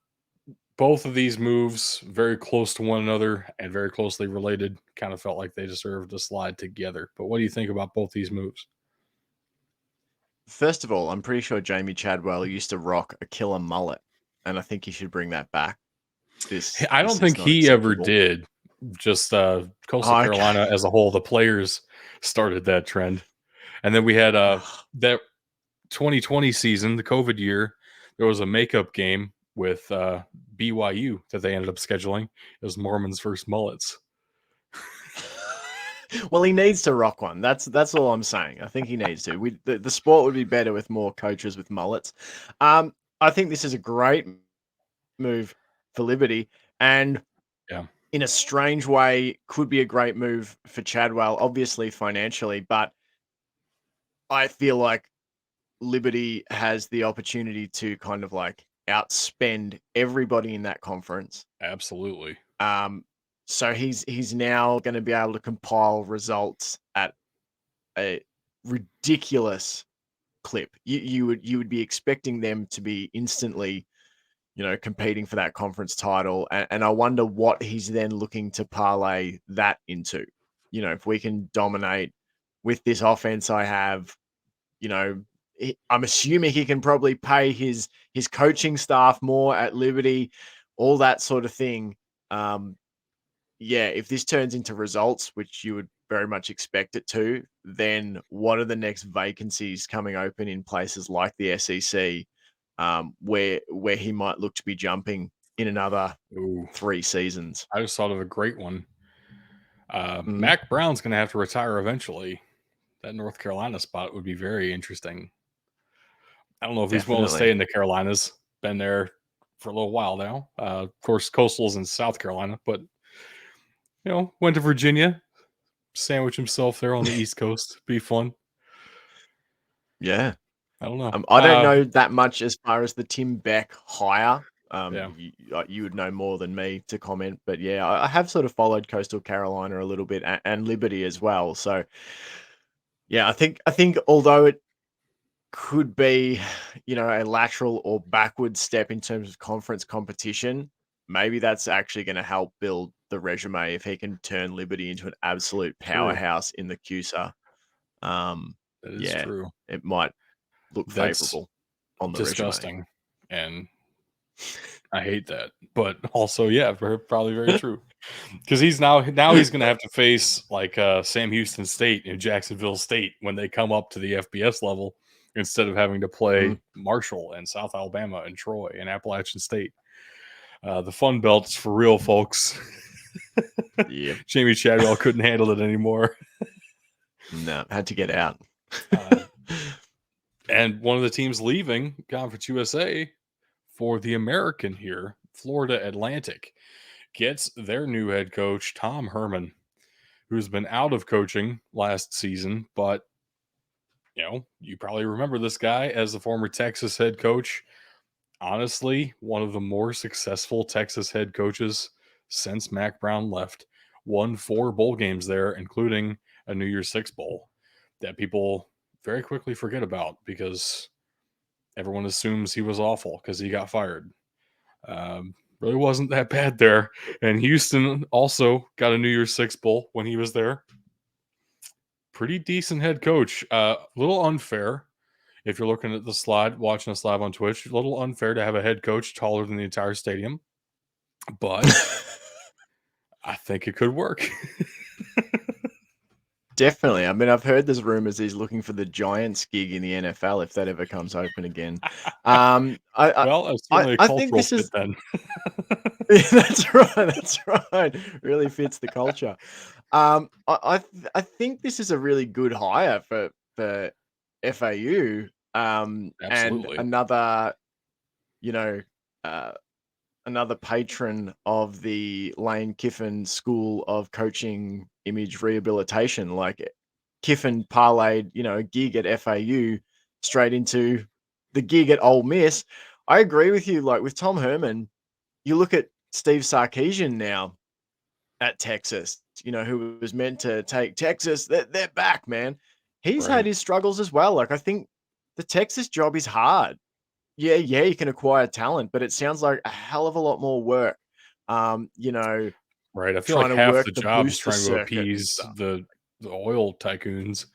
both of these moves, very close to one another and very closely related, kind of felt like they deserved to slide together. But what do you think about both these moves? First of all, I'm pretty sure Jamie Chadwell used to rock a killer mullet, and I think he should bring that back. I don't This is think not he ever acceptable. did. Just Coastal Oh, okay. Carolina as a whole, the players started that trend. And then we had that 2020 season, the COVID year, there was a makeup game with BYU that they ended up scheduling. It was Mormon's first mullets. Well, he needs to rock one. That's all I'm saying. I think he needs to. The sport would be better with more coaches with mullets. I think this is a great move for Liberty, and Yeah, in a strange way, could be a great move for Chadwell, obviously financially, but I feel like Liberty has the opportunity to kind of like outspend everybody in that conference. absolutely. Um, so he's now going to be able to compile results at a ridiculous clip. You would be expecting them to be instantly, competing for that conference title, and I wonder what he's then looking to parlay that into. If we can dominate with this offense, I have, I'm assuming he can probably pay his coaching staff more at Liberty, all that sort of thing. Um, yeah, if this turns into results, which you would very much expect it to, then what are the next vacancies coming open in places like the SEC, where he might look to be jumping in another Ooh, 3 seasons? I just thought of a great one. Mhm. Mac Brown's going to have to retire eventually. That North Carolina spot would be very interesting. I don't know if he's willing to stay Definitely. in the Carolinas. Been there for a little while now. Of course, Coastal's in South Carolina, but went to Virginia, sandwich himself there on the East Coast. Be fun. Yeah. I don't know. I don't know that much as far as the Tim Beck hire. Yeah, You would know more than me to comment, but yeah, I have sort of followed Coastal Carolina a little bit and Liberty as well. So yeah, I think although it could be, a lateral or backward step in terms of conference competition, maybe that's actually going to help build the resume if he can turn Liberty into an absolute true. powerhouse in the CUSA. Um, That is yeah, true. it might look That's favorable on the resume. disgusting. And I hate that, but also, yeah, probably very true. Because he's now he's going to have to face like Sam Houston State and Jacksonville State when they come up to the FBS level, instead of having to play Mm, Marshall and South Alabama and Troy and Appalachian State. The Fun Belt's for real, folks. yep. Jamie Chadwell couldn't handle it anymore. No, had to get out. Uh, and one of the teams leaving Conference USA for the American here, Florida Atlantic, gets their new head coach, Tom Herman, who's been out of coaching last season, but you probably remember this guy as the former Texas head coach. Honestly, one of the more successful Texas head coaches since Mac Brown left. Won 4 bowl games there, including a New Year's Six bowl that people very quickly forget about because everyone assumes he was awful because he got fired. Really wasn't that bad there. And Houston also got a New Year's Six bowl when he was there. Pretty decent head coach. A little unfair if you're looking at the slide, watching us live on Twitch. A little unfair to have a head coach taller than the entire stadium, but I think it could work. Definitely. I mean, I've heard there's rumors he's looking for the Giants gig in the NFL if that ever comes open again. Well, it's certainly a I think cultural this fit is then. yeah, that's right. That's right. Really fits the culture. I think this is a really good hire for FAU. And Absolutely. another, you know, uh, another patron of the Lane Kiffin School of Coaching Image Rehabilitation. Like Kiffin parlayed, a gig at FAU straight into the gig at Ole Miss. I agree with you. Like with Tom Herman, you look at Steve Sarkisian now at Texas, who was meant to take Texas. They're back, man. He's had Right. his struggles as well. Like I think the Texas job is hard. Yeah, you can acquire talent, but it sounds like a hell of a lot more work. Um, you know, Right. I feel like trying to half work the the job is booster trying to circuit and appease stuff. the oil tycoons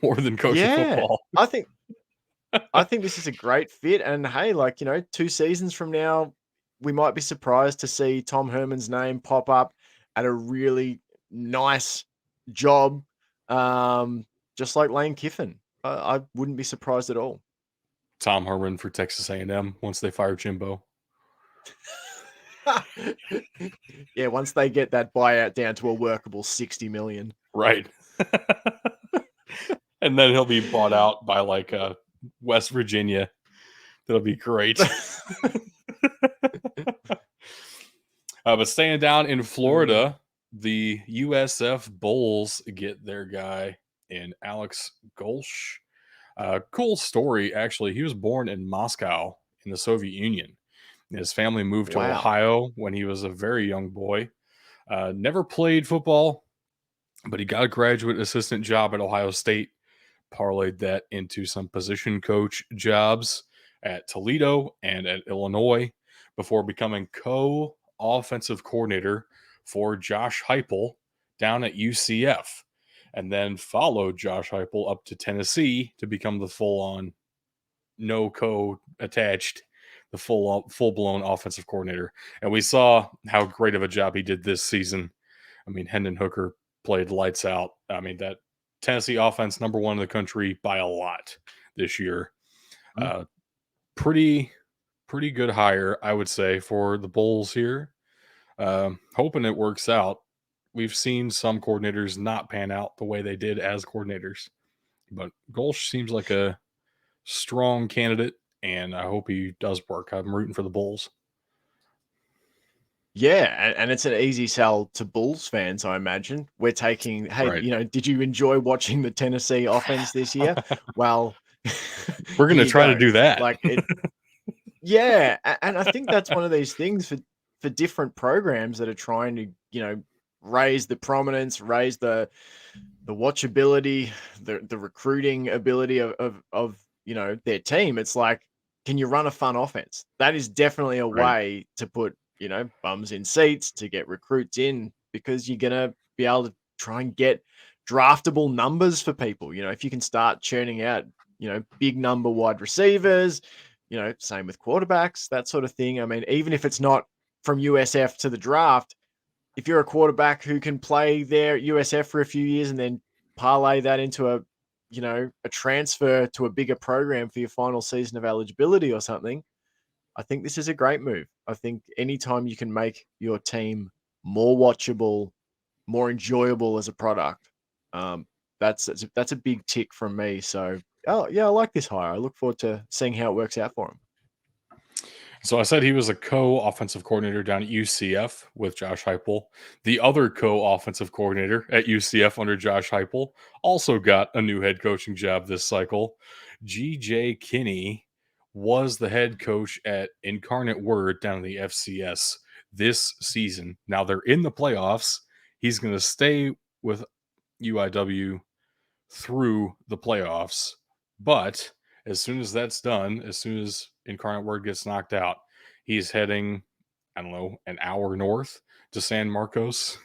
more than coaching Yeah, football. I think this is a great fit. And hey, 2 seasons from now, we might be surprised to see Tom Herman's name pop up at a really nice job, just like Lane Kiffin. I wouldn't be surprised at all. Tom Herman for Texas A&M once they fire Jimbo. Yeah, once they get that buyout down to a workable 60 million. Right. And then he'll be bought out by like West Virginia. That'll be great. But staying down in Uh, Florida, the USF Bulls get their guy in Alex Golsh. Cool story, actually. He was born in Moscow in the Soviet Union. His family moved to wow. Ohio when he was a very young boy. Never played football, but he got a graduate assistant job at Ohio State, parlayed that into some position coach jobs at Toledo and at Illinois before becoming co-offensive coordinator for Josh Heupel down at UCF, and then followed Josh Heupel up to Tennessee to become the full-on, no co-attached, the full-blown offensive coordinator. And we saw how great of a job he did this season. I mean, Hendon Hooker played lights out. I mean, that Tennessee offense, number 1 in the country by a lot this year. Mm. Uh, pretty good hire, I would say, for the Bulls here. Hoping it works out. We've seen some coordinators not pan out the way they did as coordinators, but Golsh seems like a strong candidate, and I hope he does work. I'm rooting for the Bulls. Yeah, and it's an easy sell to Bulls fans, I imagine. We're taking, hey, Right. did you enjoy watching the Tennessee offense this year? Well, We're going here to you try to go. do that. Like it, yeah, and I think that's one of these things for different programs that are trying to, raise the prominence, raise the watchability, the recruiting ability of their team. It's like, can you run a fun offense? That is definitely a Right. way to put bums in seats to get recruits in because you're gonna be able to try and get draftable numbers for people. If you can start churning out big number wide receivers, same with quarterbacks, that sort of thing. I mean, even if it's not from USF to the draft, if you're a quarterback who can play there at USF for a few years and then parlay that into a transfer to a bigger program for your final season of eligibility or something, I think this is a great move. I think anytime you can make your team more watchable, more enjoyable as a product, that's a big tick from me. So, oh yeah, I like this hire. I look forward to seeing how it works out for him. So I said he was a co-offensive coordinator down at UCF with Josh Heupel. The other co-offensive coordinator at UCF under Josh Heupel also got a new head coaching job this cycle. GJ Kinney was the head coach at Incarnate Word down in the FCS this season. Now they're in the playoffs. He's going to stay with UIW through the playoffs, but as soon as that's done, as soon as Incarnate Word gets knocked out, he's heading, I don't know, an hour north to San Marcos,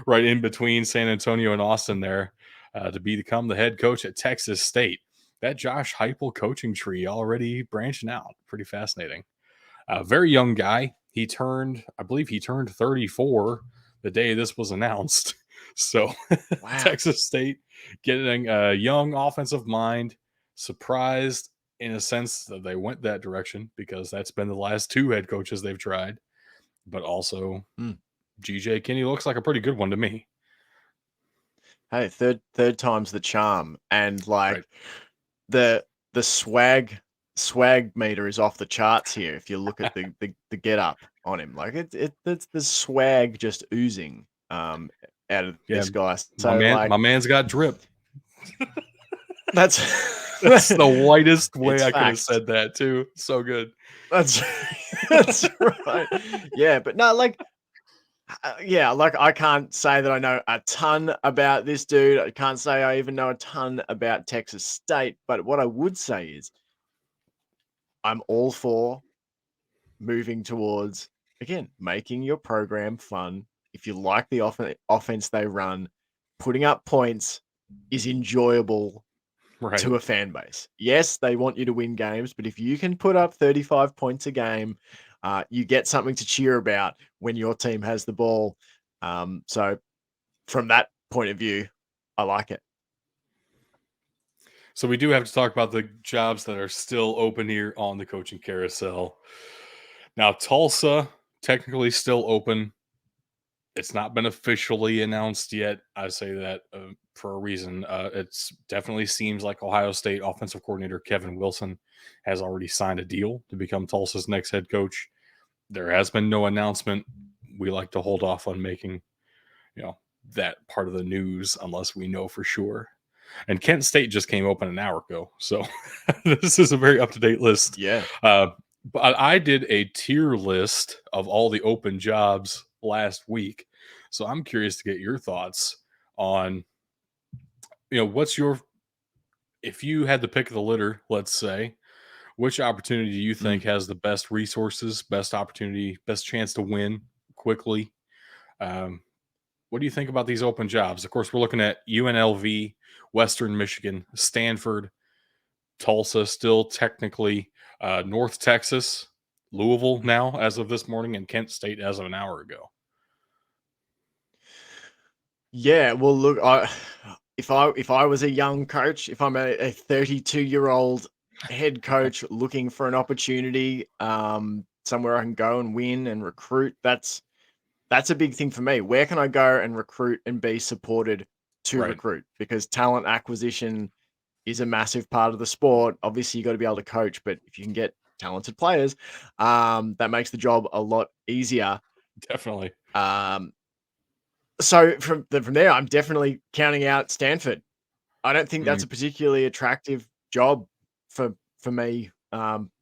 right in between San Antonio and Austin there, to become the head coach at Texas State. That Josh Heupel coaching tree already branching out. Pretty fascinating. A very young guy. I believe he turned 34 the day this was announced. So Wow. Texas State getting a young offensive mind, surprised in a sense that they went that direction because that's been the last two head coaches they've tried. But also, GJ Kinney looks like a pretty good one to me. Hey, third time's the charm, and Right. the swag meter is off the charts here. If you look at the get up on him, like it's the swag just oozing out of this guy. So my man's got drip. That's the whitest way it's I could have facts. said that too. So good. That's right. Yeah, but no, I can't say that I know a ton about this dude. I can't say I even know a ton about Texas State. But what I would say is I'm all for moving towards, again, making your program fun. If you like the offense they run, putting up points is enjoyable to a fan base. Yes, they want you to win games, but if you can put up 35 points a game, you get something to cheer about when your team has the ball. So from that point of view, I like it. So we do have to talk about the jobs that are still open here on the coaching carousel. Now, Tulsa, technically still open. It's not been officially announced yet. I say that for a reason. It definitely seems like Ohio State offensive coordinator Kevin Wilson has already signed a deal to become Tulsa's next head coach. There has been no announcement. We like to hold off on making, that part of the news unless we know for sure. And Kent State just came open an hour ago, so this is a very up-to-date list. Yeah. But I did a tier list of all the open jobs last week, so I'm curious to get your thoughts on, if you had the pick of the litter, let's say, which opportunity do you think has the best resources, best opportunity, best chance to win quickly? What do you think about these open jobs? Of course, we're looking at UNLV, Western Michigan, Stanford, Tulsa, still technically North Texas, Louisville now as of this morning, and Kent State as of an hour ago. Yeah, well, look, if I was a young coach, if I'm a 32-year-old head coach looking for an opportunity, somewhere I can go and win and recruit, that's a big thing for me. Where can I go and recruit and be supported to recruit? Because talent acquisition is a massive part of the sport. Obviously, you got to be able to coach, but if you can get talented players, that makes the job a lot easier. Definitely. So from there, I'm definitely counting out Stanford. I don't think that's a particularly attractive job for me.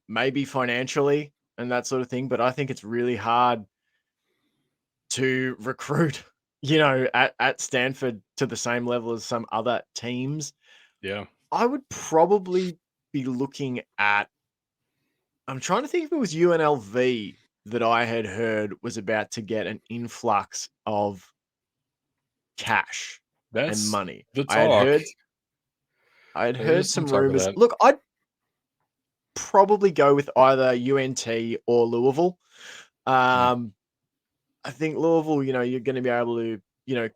Maybe financially and that sort of thing, but I think it's really hard to recruit, at Stanford to the same level as some other teams. Yeah. I would probably be looking at, I'm trying to think if it was UNLV that I had heard was about to get an influx of cash and That's money. the I had talk. heard There is some talk of rumors. that. Look, probably go with either UNT or Louisville. I think Louisville, you're going to be able to,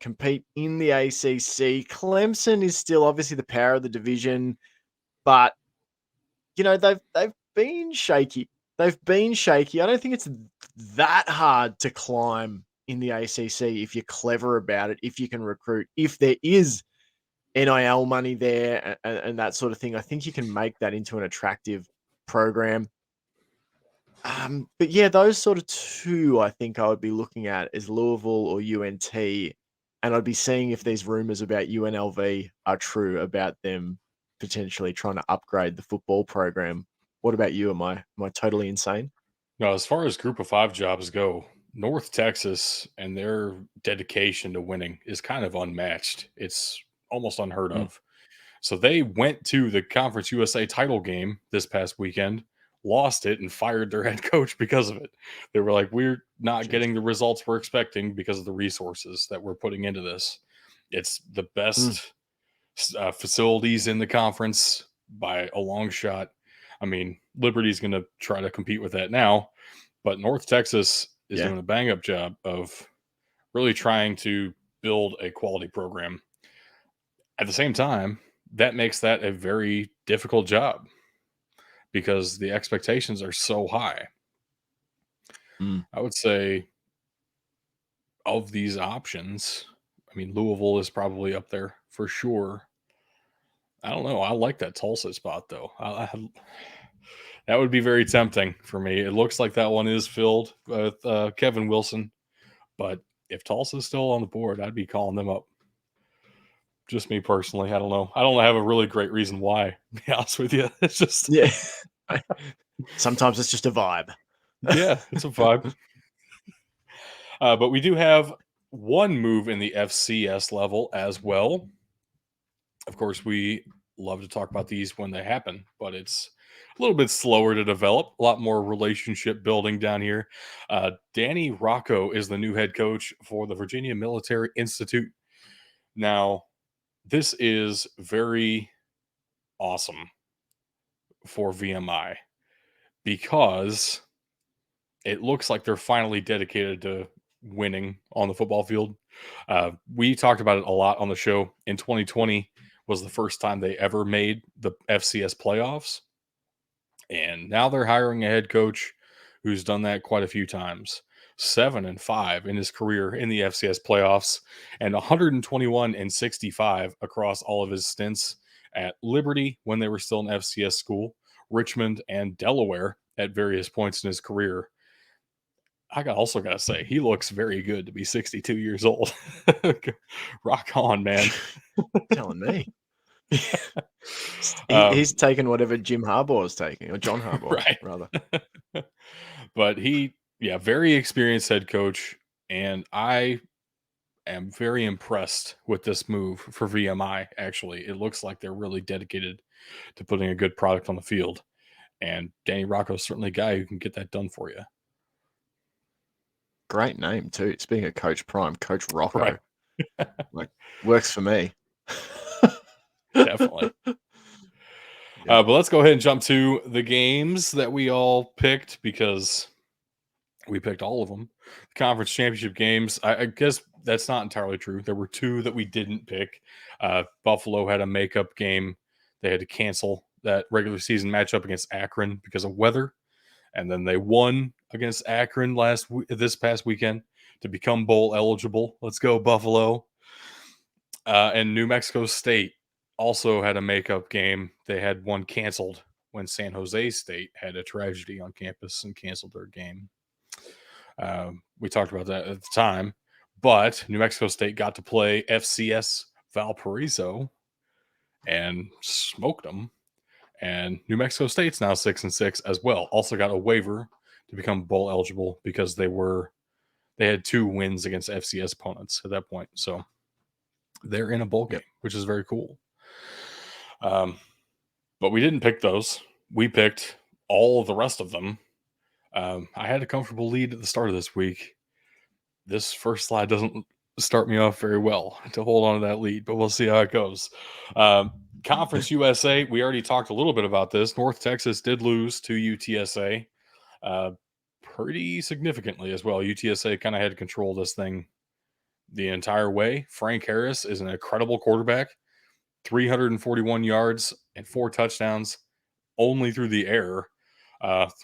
compete in the ACC. Clemson is still obviously the power of the division, but they've been shaky. They've been shaky. I don't think it's that hard to climb in the ACC if you're clever about it, if you can recruit, if there is NIL money there and that sort of thing. I think you can make that into an attractive program. But yeah, those sort of two I think I would be looking at is Louisville or UNT, and I'd be seeing if these rumors about UNLV are true about them potentially trying to upgrade the football program. What about you? Am I totally insane? No, as far as group of five jobs go, North Texas and their dedication to winning is kind of unmatched. It's almost unheard Mm, of. So they went to the Conference USA title game this past weekend, lost it, and fired their head coach because of it. They were like, we're not jeez. getting the results we're expecting because of the resources that we're putting into this. It's the Mm, best facilities in the conference by a long shot. I mean, Liberty's going to try to compete with that now, but North Texas is yeah. doing a bang up job of really trying to build a quality program. At the same time, that makes that a very difficult job because the expectations are so high. Mm, I would say of these options, I mean, Louisville is probably up there for sure. I don't know. I like that Tulsa spot though. That would be very tempting for me. It looks like that one is filled with Kevin Wilson, but if Tulsa's still on the board, I'd be calling them up. Just me personally. I don't know. I don't have a really great reason why, to be honest with you. It's just, yeah. Sometimes it's just a vibe. yeah, it's a vibe. But we do have one move in the FCS level as well. Of course, we love to talk about these when they happen, but it's a little bit slower to develop, a lot more relationship building down here. Danny Rocco is the new head coach for the Virginia Military Institute. Now, this is very awesome for VMI because it looks like they're finally dedicated to winning on the football field. We talked about it a lot on the show. In 2020 was the first time they ever made the FCS playoffs. And now they're hiring a head coach who's done that quite a few times. 7-5 in his career in the FCS playoffs and 121-65 across all of his stints at Liberty when they were still an FCS school, Richmond, and Delaware at various points in his career. Also got to say, he looks very good to be 62 years old. Rock on, man. Telling me. Um, He's taken whatever Jim Harbaugh is taking, or John Harbaugh, right. rather. But very experienced head coach. And I am very impressed with this move for VMI, actually. It looks like they're really dedicated to putting a good product on the field. And Danny Rocco is certainly a guy who can get that done for you. Great name, too. Speaking of Coach Prime, Coach Rocco. Right. Like, works for me. Definitely. But let's go ahead and jump to the games that we all picked because we picked all of them. The conference championship games, I guess that's not entirely true. There were two that we didn't pick. Buffalo had a makeup game. They had to cancel that regular season matchup against Akron because of weather. And then they won against Akron this past weekend to become bowl eligible. Let's go, Buffalo. And New Mexico State also had a makeup game. They had one canceled when San Jose State had a tragedy on campus and canceled their game. We talked about that at the time, but New Mexico State got to play FCS Valparaiso and smoked them. And New Mexico State's now 6-6 as well. Also got a waiver to become bowl eligible because they had 2 wins against FCS opponents at that point. So they're in a bowl game, which is very cool. But we didn't pick those. We picked all of the rest of them. I had a comfortable lead at the start of this week. This first slide doesn't start me off very well to hold on to that lead, but we'll see how it goes. Conference USA, we already talked a little bit about this. North Texas did lose to UTSA pretty significantly as well. UTSA kind of had to control this thing the entire way. Frank Harris is an incredible quarterback, 341 yards and 4 touchdowns only through the air.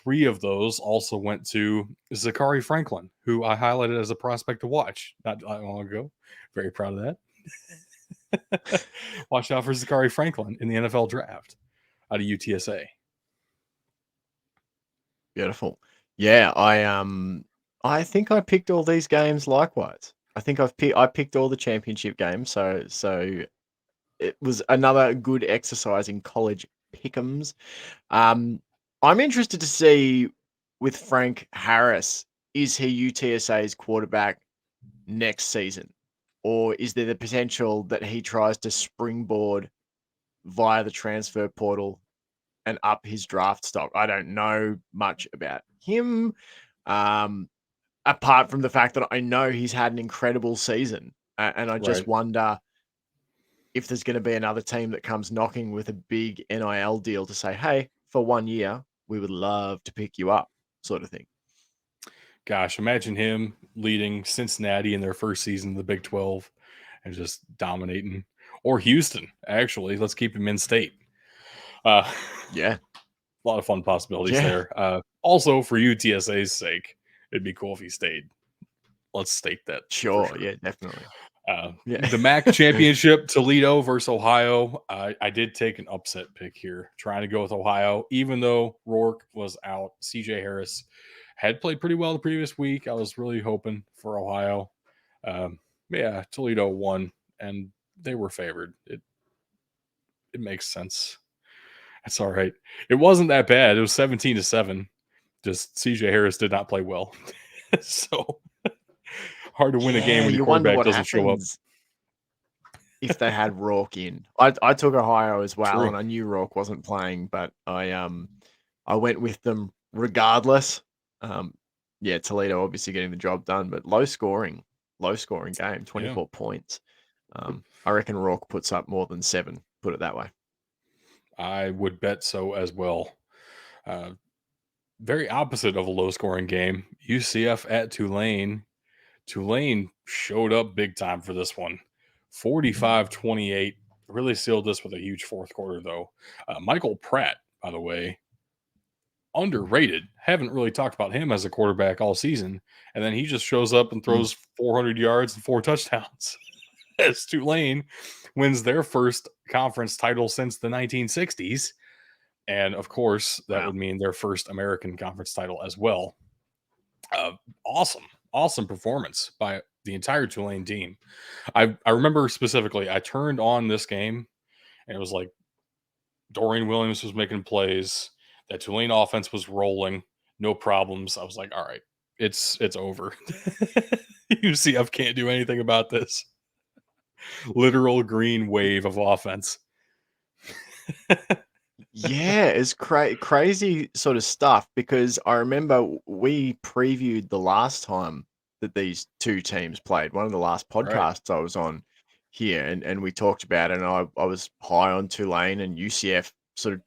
3 of those also went to Zachary Franklin, who I highlighted as a prospect to watch not long ago. Very proud of that. Watch out for Zachary Franklin in the NFL draft out of UTSA. Beautiful. Yeah, I think I picked all these games likewise. I think I picked all the championship games, so it was another good exercise in college pick'ems. I'm interested to see with Frank Harris, is he UTSA's quarterback next season? Or is there the potential that he tries to springboard via the transfer portal and up his draft stock? I don't know much about him, apart from the fact that I know he's had an incredible season. And I just wonder if there's going to be another team that comes knocking with a big NIL deal to say, hey, for 1 year, we would love to pick you up, sort of thing. Gosh, imagine him leading Cincinnati in their first season of the Big 12 and just dominating. Or Houston, actually. Let's keep him in state. Yeah. A lot of fun possibilities there. Also, for UTSA's sake, it'd be cool if he stayed. Let's state that. Sure. Yeah, definitely. The MAC championship, Toledo versus Ohio. I did take an upset pick here, trying to go with Ohio, even though Rourke was out. CJ Harris had played pretty well the previous week. I was really hoping for Ohio. Toledo won, and they were favored. It makes sense. That's all right. It wasn't that bad. It was 17-7. Just CJ Harris did not play well. So hard to win a game when your quarterback doesn't show up. If they had Rourke in. I took Ohio as well. True. And I knew Rourke wasn't playing, but I went with them regardless. Toledo obviously getting the job done, but low scoring game, 24 points. I reckon Rourke puts up more than 7, put it that way. I would bet so as well. Very opposite of a low scoring game. UCF at Tulane. Tulane showed up big time for this one. 45-28. Really sealed this with a huge fourth quarter, though. Michael Pratt, by the way, underrated. Haven't really talked about him as a quarterback all season. And then he just shows up and throws 400 yards and 4 touchdowns as Tulane wins their first conference title since the 1960s. And, of course, that would mean their first American conference title as well. Awesome performance by the entire Tulane team. I remember specifically, I turned on this game, and it was like Dorian Williams was making plays. That Tulane offense was rolling, no problems. I was like, all right, it's over. UCF can't do anything about this. Literal green wave of offense. Yeah, it's crazy sort of stuff, because I remember we previewed the last time that these two teams played, one of the last podcasts I was on here, and we talked about it, and I was high on Tulane, and UCF sort of,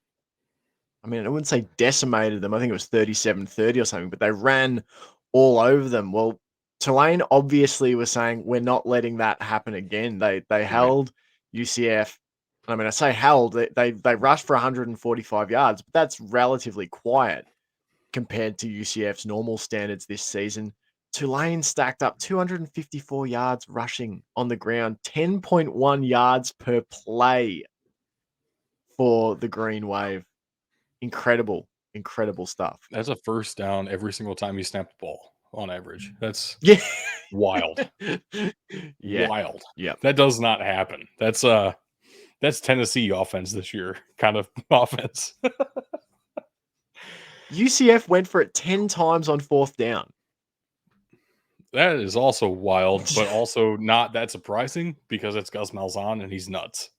I mean, I wouldn't say decimated them. I think it was 37-30 or something, but they ran all over them. Well, Tulane obviously was saying, we're not letting that happen again. They held UCF. I mean, I say held, they rushed for 145 yards, but that's relatively quiet compared to UCF's normal standards this season. Tulane stacked up 254 yards rushing on the ground, 10.1 yards per play for the Green Wave. Incredible stuff. That's a first down every single time you snap the ball on average. That's wild. Wild. Yeah. That does not happen. That's Tennessee offense this year, kind of offense. UCF went for it 10 times on 4th down. That is also wild, but also not that surprising because it's Gus Malzahn and he's nuts.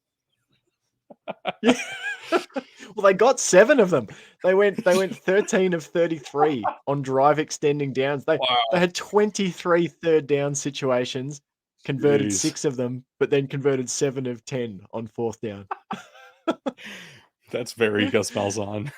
Well, they got 7 of them. They went 13 of 33 on drive extending downs. They had 23 third down situations, converted 6 of them, but then converted 7 of 10 on 4th down. That's very Gus Malzahn.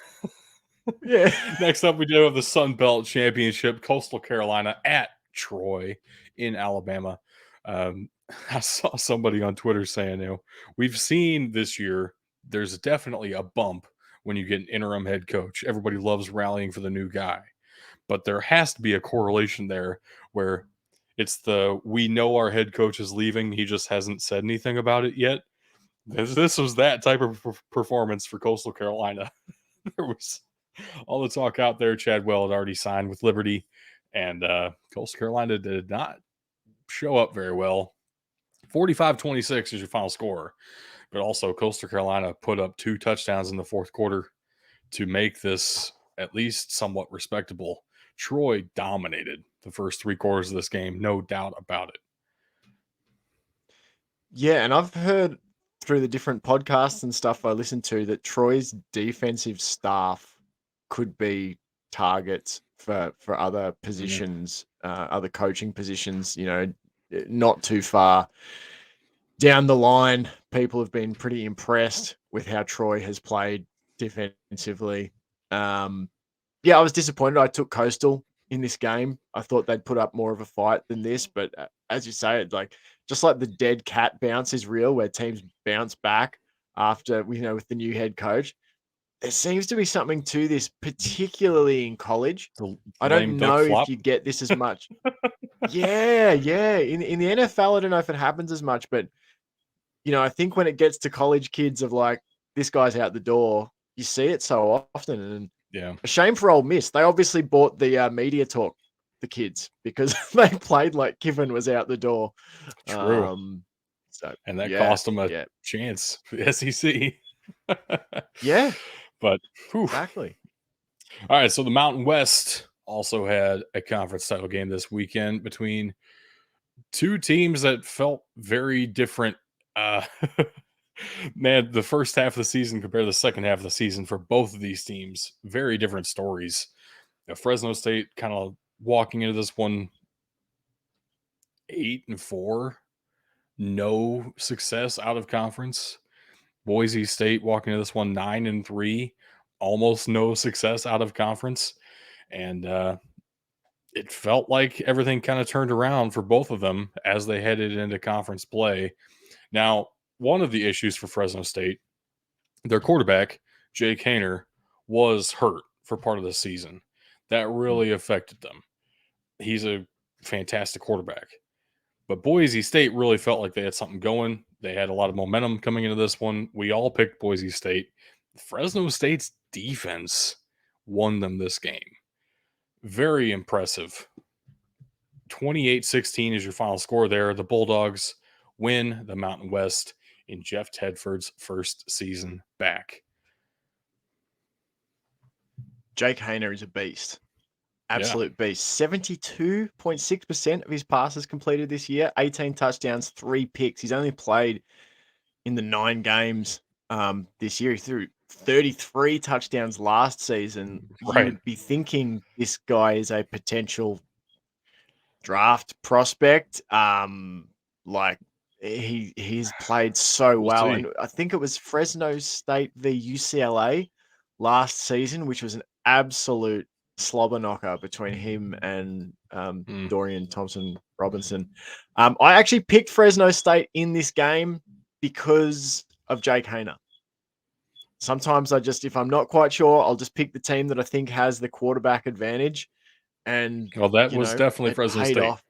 Yeah. Next up, we do have the Sun Belt Championship, Coastal Carolina at Troy in Alabama. I saw somebody on Twitter saying, we've seen this year, there's definitely a bump when you get an interim head coach. Everybody loves rallying for the new guy. But there has to be a correlation there where it's we know our head coach is leaving. He just hasn't said anything about it yet. This was that type of performance for Coastal Carolina. There was all the talk out there. Chadwell had already signed with Liberty, and Coastal Carolina did not show up very well. 45-26 is your final score. But also, Coastal Carolina put up 2 touchdowns in the fourth quarter to make this at least somewhat respectable. Troy dominated the first 3 quarters of this game, no doubt about it. Yeah, and I've heard through the different podcasts and stuff I listen to that Troy's defensive staff could be targets for other positions, other coaching positions, not too far down the line. People have been pretty impressed with how Troy has played defensively. Yeah, I was disappointed. I took Coastal in this game. I thought they'd put up more of a fight than this, but as you say, just like the dead cat bounce is real, where teams bounce back after with the new head coach. There seems to be something to this, particularly in college. The I lame don't duck know if flop. you get this as much. Yeah. In the NFL, I don't know if it happens as much, but I think when it gets to college kids of like, this guy's out the door, you see it so often. And Yeah, a shame for Ole Miss. They obviously bought the media talk, the kids, because they played like Kiffin was out the door. true. So And that yeah, cost them a yeah, chance for the SEC. yeah, But whew. exactly. All right, so the Mountain West also had a conference title game this weekend between 2 teams that felt very different. Uh, man, the first half of the season compared to the second half of the season for both of these teams, very different stories. Fresno State kind of walking into this one 8-4, no success out of conference. Boise State walking into this one 9-3, almost no success out of conference. And it felt like everything kind of turned around for both of them as they headed into conference play. Now, one of the issues for Fresno State, their quarterback, Jake Hayner, was hurt for part of the season. That really affected them. He's a fantastic quarterback. But Boise State really felt like they had something going. They had a lot of momentum coming into this one. We all picked Boise State. Fresno State's defense won them this game. Very impressive. 28-16 is your final score there. The Bulldogs win the Mountain West in Jeff Tedford's first season back. Jake Hayner is a beast. Absolute Yeah. beast. 72.6% of his passes completed this year, 18 touchdowns, 3 picks. He's only played in the 9 games this year. He threw 33 touchdowns last season. You Right. would be thinking this guy is a potential draft prospect. Like he's played so We'll well. see. And I think it was Fresno State v UCLA last season, which was an absolute slobber knocker between him and Dorian Thompson Robinson. I actually picked Fresno State in this game because of Jake Hayner. Sometimes if I'm not quite sure, I'll just pick the team that I think has the quarterback advantage. And, Well, that was definitely it Fresno paid State. off.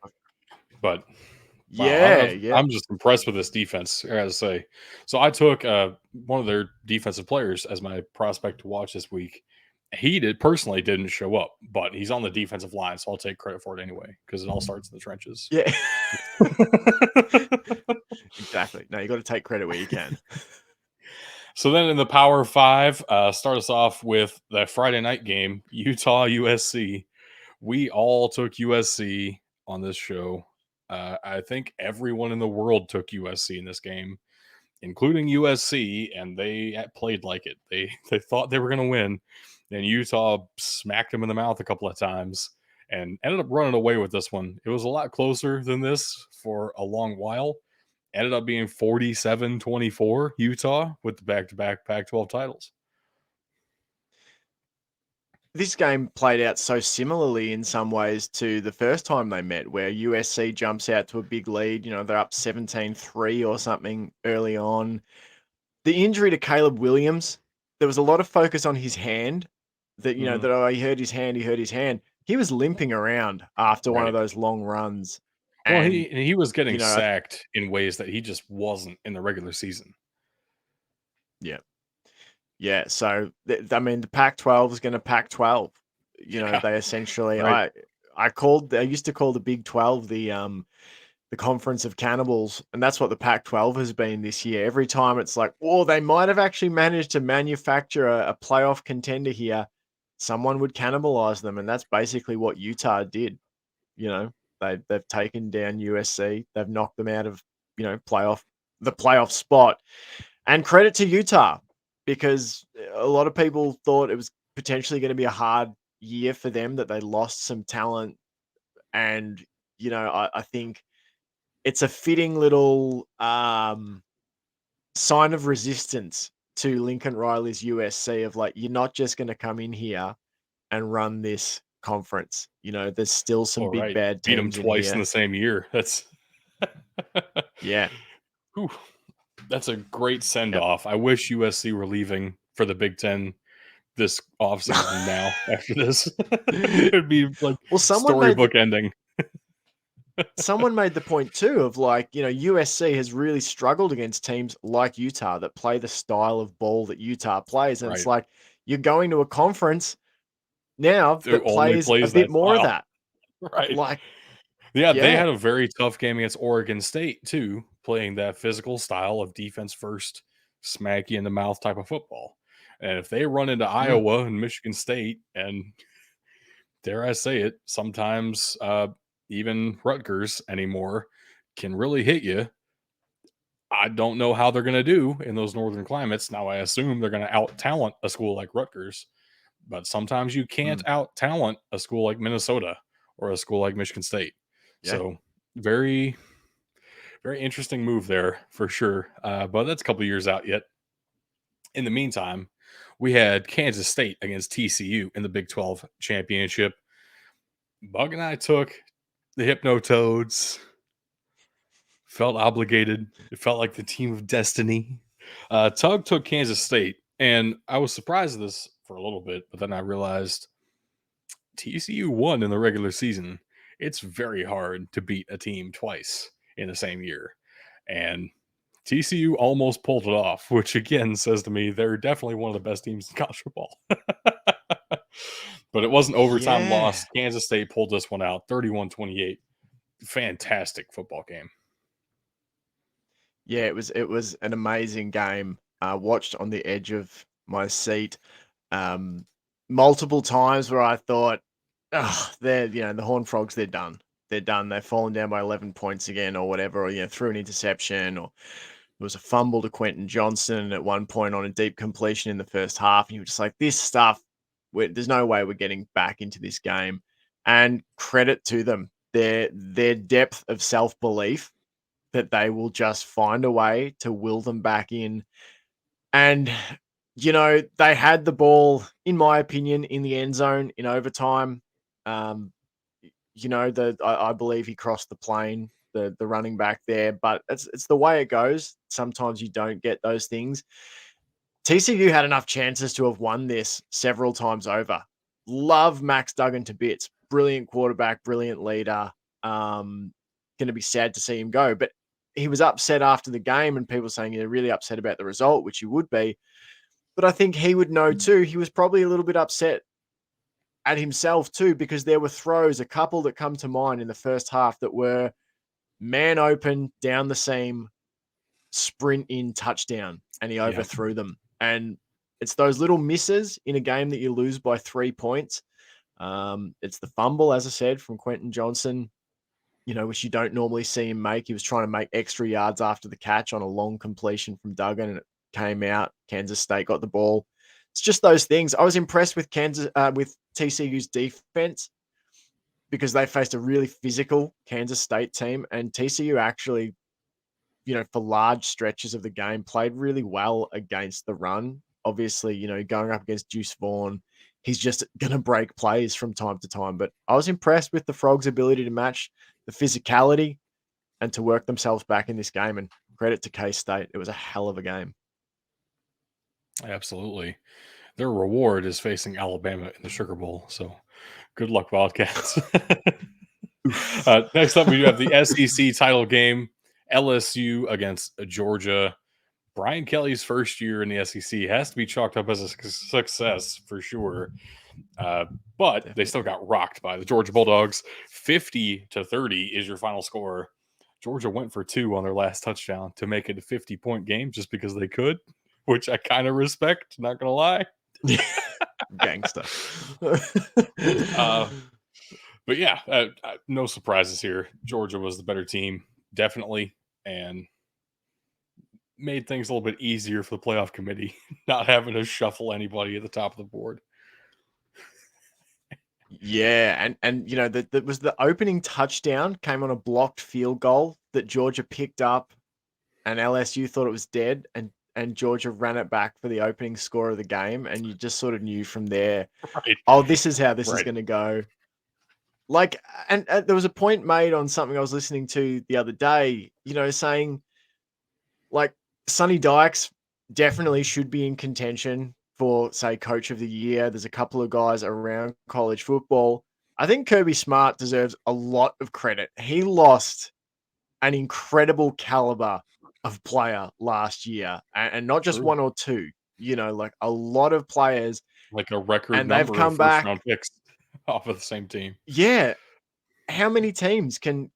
But wow, Yeah. I'm just impressed with this defense, I gotta say. So I took one of their defensive players as my prospect to watch this week. He personally didn't show up, but he's on the defensive line, so I'll take credit for it anyway because it all starts in the trenches. Yeah. Exactly. No, you got to take credit where you can. So then in the Power Five, start us off with that Friday night game, Utah USC. We all took USC on this show. I think everyone in the world took USC in this game, including USC, and they played like it. They thought they were going to win, and Utah smacked them in the mouth a couple of times and ended up running away with this one. It was a lot closer than this for a long while, ended up being 47-24 Utah with the back-to-back Pac-12 titles. This game played out so similarly in some ways to the first time they met, where USC jumps out to a big lead. They're up 17-3 or something early on. The injury to Caleb Williams, there was a lot of focus on his hand. That he hurt his hand. He was limping around after one of Right. those long runs, Well, and he was getting I sacked in ways that he just wasn't in the regular season. yeah. Yeah, so the Pac-12 is going to Pac-12. Yeah. They essentially Right. I used to call the Big 12 the Conference of Cannibals, and that's what the Pac-12 has been this year. Every time it's like, oh, they might have actually managed to manufacture a playoff contender here. Someone would cannibalize them, and that's basically what Utah did. They've taken down USC. They've knocked them out of the playoff spot. And credit to Utah, because a lot of people thought it was potentially going to be a hard year for them, that they lost some talent. And, I think it's a fitting little sign of resistance to Lincoln Riley's USC of like, you're not just going to come in here and run this conference. There's still some All big right. bad Beat him teams in twice in here. the same year. That's Yeah. Whew. That's a great send Yep. off. I wish USC were leaving for the Big Ten this offseason now after this. It would be like Well, storybook ending. someone made the point too of like, USC has really struggled against teams like Utah that play the style of ball that Utah plays. And it's Right. like, you're going to a conference now Who that only plays a plays bit that more of style. that. Right. Like, Yeah, they yeah. had a very tough game against Oregon State too, playing that physical style of defense first, smack you in the mouth type of football. And if they run into Mm, Iowa and Michigan State, and dare I say it, sometimes even Rutgers anymore can really hit you. I don't know how they're going to do in those northern climates. Now, I assume they're going to out talent a school like Rutgers, but sometimes you can't mm, out talent a school like Minnesota or a school like Michigan State. yeah. So, very, very interesting move there for sure. But that's a couple of years out yet. In the meantime, we had Kansas State against TCU in the Big 12 championship. Bug and I took the Hypno Toads. Felt obligated. It felt like the team of destiny. Tug took Kansas State, and I was surprised at this for a little bit, but then I realized TCU won in the regular season. It's very hard to beat a team twice in the same year. And TCU almost pulled it off, which again says to me they're definitely one of the best teams in college football. But it wasn't overtime Yeah. loss. Kansas State pulled this one out 31-28. Fantastic football game. Yeah, it was an amazing game. Watched on the edge of my seat multiple times where I thought, oh, the Horned Frogs, they're done. They're done. They've fallen down by 11 points again or whatever, or, through an interception, or there was a fumble to Quentin Johnson at one point on a deep completion in the first half. And you were just like, this stuff, there's no way we're getting back into this game. And credit to them, their depth of self-belief that they will just find a way to will them back in. And, they had the ball, in my opinion, in the end zone in overtime. Um, I believe he crossed the plane, the running back there, but it's the way it goes. Sometimes you don't get those things. TCU had enough chances to have won this several times over. Love Max Duggan to bits. Brilliant quarterback, brilliant leader. Going to be sad to see him go, but he was upset after the game, and people saying they're really upset about the result, which he would be. But I think he would know too. He was probably a little bit upset at himself too, because there were throws, a couple that come to mind in the first half that were man open down the seam, sprint in touchdown, and he Yeah. overthrew them. And it's those little misses in a game that you lose by 3 points. It's the fumble, as I said, from Quentin Johnson, which you don't normally see him make. He was trying to make extra yards after the catch on a long completion from Duggan, and it came out. Kansas State got the ball. It's just those things. I was impressed with with TCU's defense, because they faced a really physical Kansas State team, and TCU actually for large stretches of the game, played really well against the run. Obviously, going up against Deuce Vaughn, he's just going to break plays from time to time. But I was impressed with the Frogs' ability to match the physicality and to work themselves back in this game. And credit to K-State. It was a hell of a game. Absolutely. Their reward is facing Alabama in the Sugar Bowl. So good luck, Wildcats. Next up, we have the SEC title game, LSU against Georgia. Brian Kelly's first year in the SEC has to be chalked up as a success for sure. But Definitely. they still got rocked by the Georgia Bulldogs. 50-30 is your final score. Georgia went for 2 on their last touchdown to make it a 50-point game just because they could, which I kind of respect, not going to lie. Gangster. But yeah, no surprises here. Georgia was the better team, definitely, and made things a little bit easier for the playoff committee, not having to shuffle anybody at the top of the board. Yeah, and that was the opening touchdown came on a blocked field goal that Georgia picked up, and LSU thought it was dead, and Georgia ran it back for the opening score of the game, and you just sort of knew from there, Right. oh, this is how this is Right. going to go. Like, and there was a point made on something I was listening to the other day, saying like Sonny Dykes definitely should be in contention for, say, Coach of the Year. There's a couple of guys around college football. I think Kirby Smart deserves a lot of credit. He lost an incredible caliber of player last year, and not just True. one or two, like a lot of players. Like a record And they've number of come back. first-round picks off of the same team. Yeah. How many teams can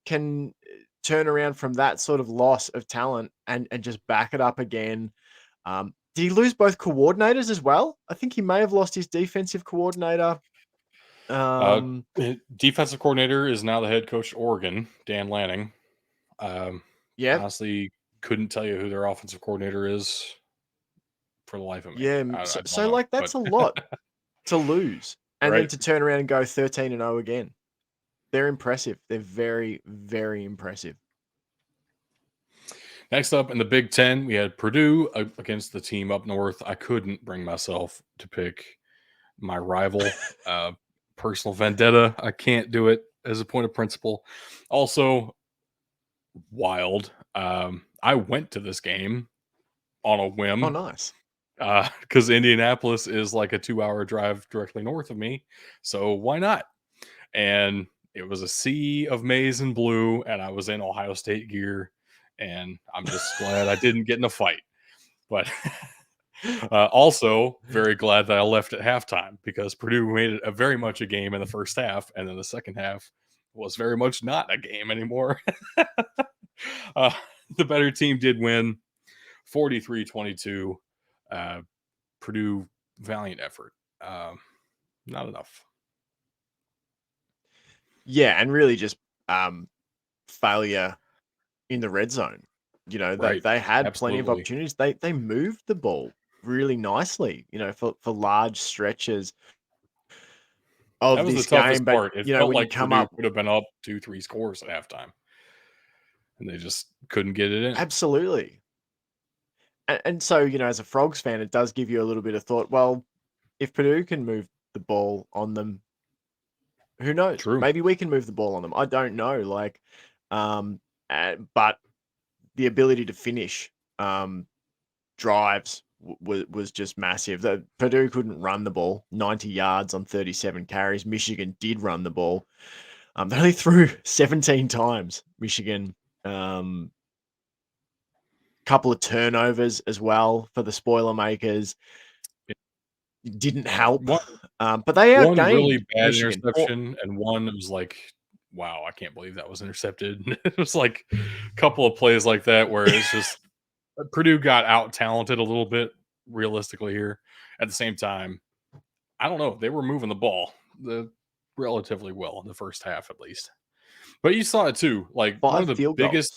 turn around from that sort of loss of talent and just back it up again? Did he lose both coordinators as well? I think he may have lost his defensive coordinator. Defensive coordinator is now the head coach at Oregon, Dan Lanning. Yeah, Honestly, couldn't tell you who their offensive coordinator is for the life of me. yeah. I So, don't know, like that's a lot to lose, and then right. to turn around and go 13-0 again. They're impressive. They're very, very impressive. Next up in the Big Ten, we had Purdue against the team up north. I couldn't bring myself to pick my rival. Personal vendetta. I can't do it as a point of principle. Also, wild. I went to this game on a whim. Oh, nice. Because Indianapolis is like a 2-hour drive directly north of me. So why not? And it was a sea of maize and blue, and I was in Ohio State gear. And I'm just glad I didn't get in a fight. But also very glad that I left at halftime because Purdue made it very much a game in the first half. And then the second half was very much not a game anymore. The better team did win 43-22. Purdue, valiant effort. Not enough. Yeah, and really just failure in the red zone. Right. They had plenty of Absolutely. opportunities. They moved the ball really nicely, for large stretches That of was the this game. toughest But part. It felt when you like come Purdue up, could have been up 2-3 scores at halftime, and they just couldn't get it in. absolutely. And so, as a Frogs fan, it does give you a little bit of thought. Well, if Purdue can move the ball on them, who knows? True. Maybe we can move the ball on them. I don't know. But the ability to finish drives was just massive. Purdue couldn't run the ball 90 yards on 37 carries. Michigan did run the ball. They only threw 17 times. Michigan, couple of turnovers as well for the Spoilermakers. Didn't help, but they One really outgained bad Michigan. interception, and one was like, wow, I can't believe that was intercepted. It was like a couple of plays like that where it's just Purdue got out talented a little bit realistically here. At the same time, I don't know. They were moving the ball relatively well in the first half, at least. But you saw it too. Like 5 field goals.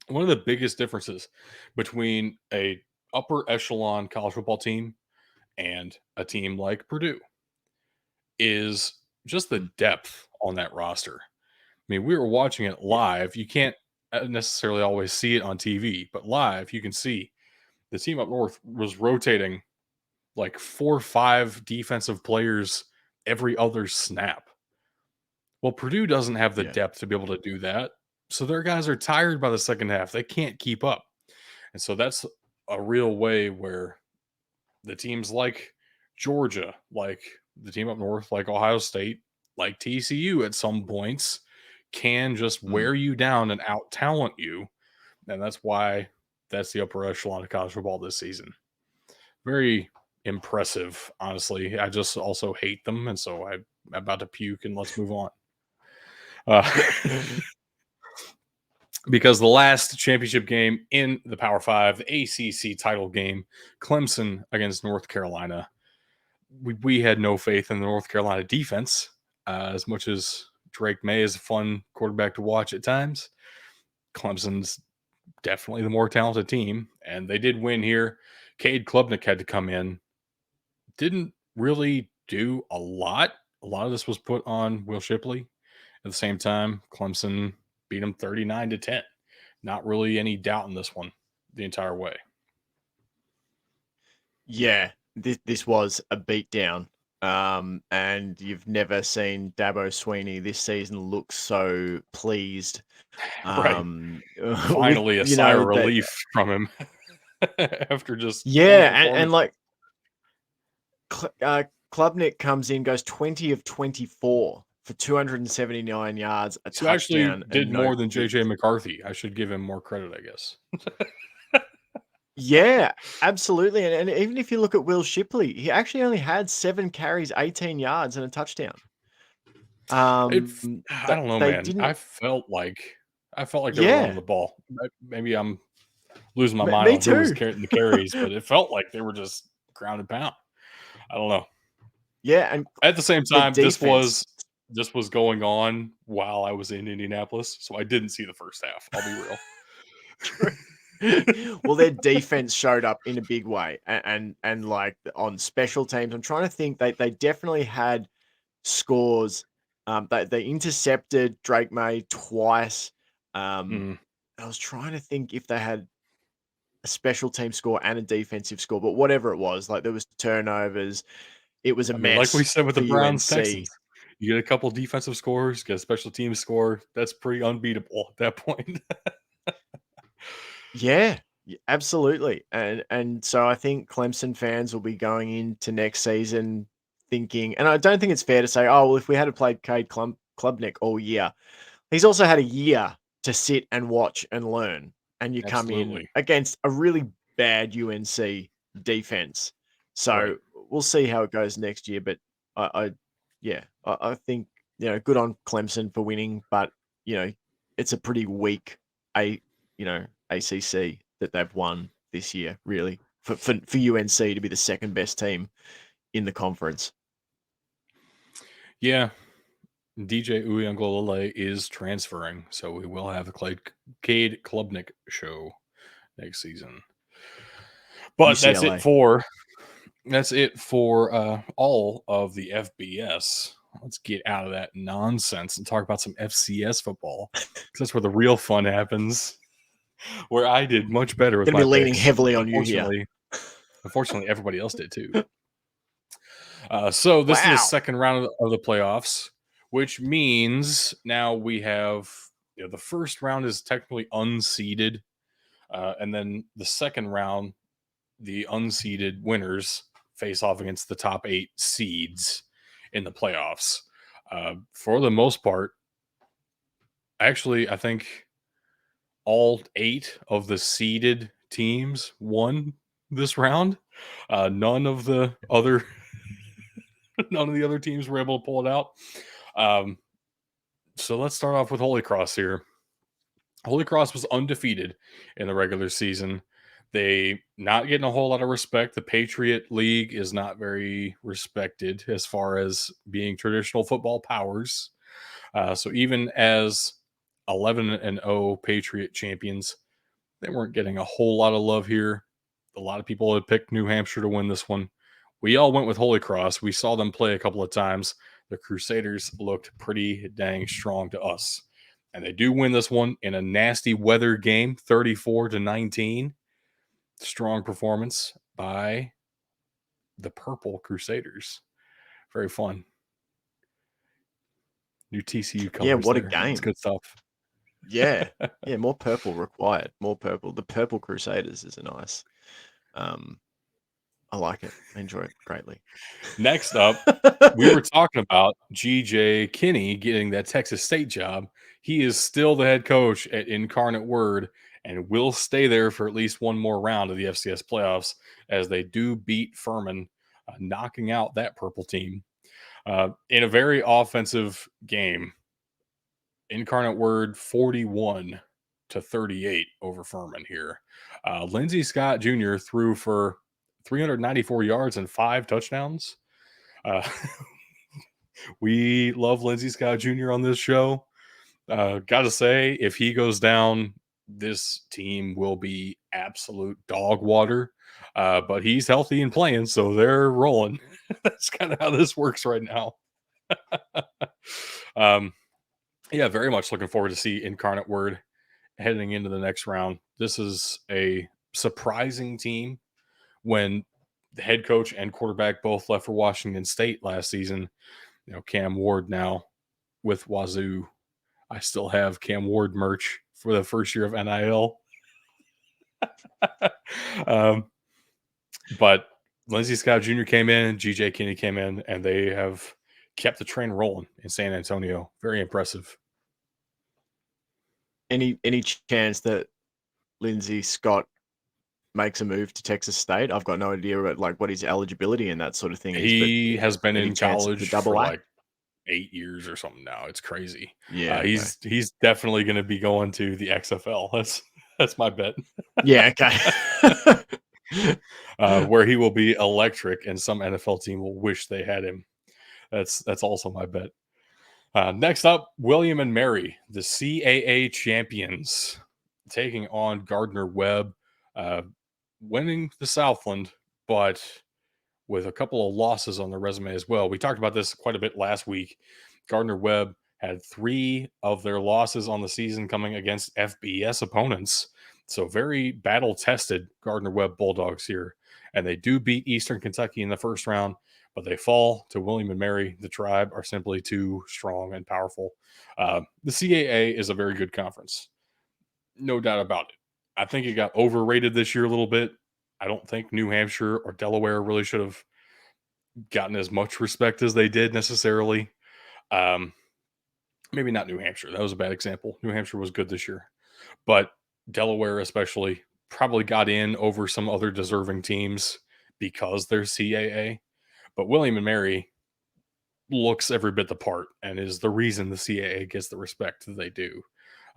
One of the biggest differences between a upper echelon college football team and a team like Purdue is just the depth on that roster. I mean, we were watching it live. You can't necessarily always see it on TV, but live you can see the team up north was rotating like 4 or 5 defensive players every other snap. Well, Purdue doesn't have the Yeah. depth to be able to do that. So their guys are tired by the second half. They can't keep up. And so that's a real way where the teams like Georgia, like the team up north, like Ohio State, like TCU at some points, can just Mm. wear you down and out talent you. And that's why that's the upper echelon of college football this season. Very impressive, honestly. I just also hate them. And so I'm about to puke and let's move on. Because the last championship game in the Power Five, the ACC title game, Clemson against North Carolina, we had no faith in the North Carolina defense. As much as Drake May is a fun quarterback to watch at times, Clemson's definitely the more talented team, and they did win here. Cade Klubnik had to come in. Didn't really do a lot. A lot of this was put on Will Shipley. At the same time, Clemson beat him 39-10. Not really any doubt in this one the entire way. Yeah, this was a beatdown. And you've never seen Dabo Sweeney this season look so pleased. Right. With, Finally, a you sigh know, of relief from him after just poor yeah, and performance. like Klubnik comes in, goes 20 of 24 for 279 yards, a So actually touchdown, did and no more than picks. JJ McCarthy. I should give him more credit, I guess. Yeah, absolutely. And even if you look at Will Shipley, he actually only had 7 carries, 18 yards, and a touchdown. I That don't know, they man. didn't. I felt like they were running Yeah, the ball. Maybe I'm losing my mind me on who was too. carrying the carries, but it felt like they were just ground and pound. I don't know. Yeah, and At the same their time, defense. this was going on while I was in Indianapolis, so I didn't see the first half. I'll be real. True. Well, their defense showed up in a big way, and like on special teams. I'm trying to think. They definitely had scores. They intercepted Drake May twice. Mm. I was trying to think if they had a special team score and a defensive score, but whatever it was, like there was turnovers. It was a I mean, like we mess said with for the Browns UNC. Texans, you get a couple defensive scores, get a special team score. That's pretty unbeatable at that point. Yeah, absolutely. And so I think Clemson fans will be going into next season thinking, and I don't think it's fair to say, oh, well, if we had played Cade Klubnik all year, he's also had a year to sit and watch and learn. And you come in Absolutely. against a really bad UNC defense. Right. So we'll see how it goes next year. But I think, good on Clemson for winning, but it's a pretty weak a ACC that they've won this year, really, for UNC to be the second best team in the conference. Yeah. DJ Uyunglele is transferring, so we will have a Cade Klubnik show next season. But UCLA. that's it for all of the FBS. Let's get out of that nonsense and talk about some FCS football, because that's where the real fun happens. Where I did much better with Gonna my be leaning picks. heavily on you here. Unfortunately, everybody else did too. So this is the Wow. second round of the playoffs, which means now we have the first round is technically unseeded, and then the second round, the unseeded winners face off against the top 8 seeds in the playoffs. For the most part, actually, I think all 8 of the seeded teams won this round. None of the other teams were able to pull it out. So let's start off with Holy Cross here. Holy Cross was undefeated in the regular season. They not getting a whole lot of respect. The Patriot League is not very respected as far as being traditional football powers. So even as 11-0 Patriot champions, they weren't getting a whole lot of love here. A lot of people had picked New Hampshire to win this one. We all went with Holy Cross. We saw them play a couple of times. The Crusaders looked pretty dang strong to us. And they do win this one in a nasty weather game, 34-19. Strong performance by the Purple Crusaders. Very fun. New TCU colors. Yeah, what a there. game. It's good stuff. Yeah. Yeah, more purple required. More purple. The Purple Crusaders is a nice. I like it. I enjoy it greatly. Next up, we were talking about GJ Kinney getting that Texas State job. He is still the head coach at Incarnate Word and will stay there for at least one more round of the FCS playoffs as they do beat Furman, knocking out that purple team. In a very offensive game, Incarnate Word 41-38 over Furman here. Lindsey Scott Jr. threw for 394 yards and 5 touchdowns. We love Lindsey Scott Jr. on this show. Gotta say, if he goes down, this team will be absolute dog water. But he's healthy and playing, so they're rolling. That's kind of how this works right now. Yeah, very much looking forward to see Incarnate Word heading into the next round. This is a surprising team when the head coach and quarterback both left for Washington State last season. You know, Cam Ward now with Wazoo. I still have Cam Ward merch for the first year of NIL. But Lindsey Scott Jr. came in, GJ Kinney came in, and they have kept the train rolling in San Antonio. Very impressive. Any chance that Lindsey Scott makes a move to Texas State? I've got no idea about what his eligibility and that sort of thing is. He has been in college for A? like 8 years or something now. It's crazy. Yeah, okay. He's definitely going to be going to the XFL. That's my bet. Yeah, okay. Where he will be electric, and some NFL team will wish they had him. That's also my bet. Next up, William and Mary, the CAA champions, taking on Gardner Webb, winning the Southland, but with a couple of losses on their resume as well. We talked about this quite a bit last week. Gardner Webb had 3 of their losses on the season coming against FBS opponents. So very battle-tested Gardner Webb Bulldogs here. And they do beat Eastern Kentucky in the first round, but they fall to William and Mary. The Tribe are simply too strong and powerful. The CAA is a very good conference. No doubt about it. I think it got overrated this year a little bit. I don't think New Hampshire or Delaware really should have gotten as much respect as they did necessarily. Maybe not New Hampshire. That was a bad example. New Hampshire was good this year. But Delaware especially probably got in over some other deserving teams because they're CAA. But William and Mary looks every bit the part and is the reason the CAA gets the respect that they do.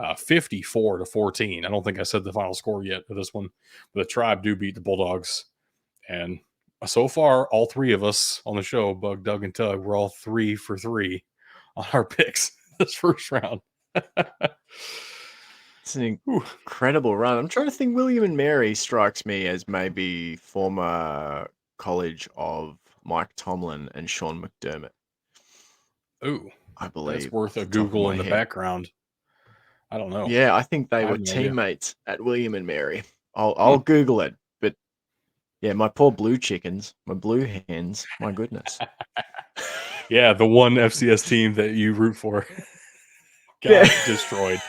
54-14. I don't think I said the final score yet for this one. But the Tribe do beat the Bulldogs. And so far, all 3 of us on the show, Bug, Doug, and Tug, we're all 3 for 3 on our picks this first round. It's an incredible run. I'm trying to think. William and Mary strikes me as maybe former college of Mike Tomlin and Sean McDermott. Ooh, I believe that's worth a Google in the background. I don't know. Yeah, I think they were teammates at William and Mary. I'll Google it. But yeah, my poor blue chickens, my blue hens, my goodness. Yeah, the one FCS team that you root for got destroyed.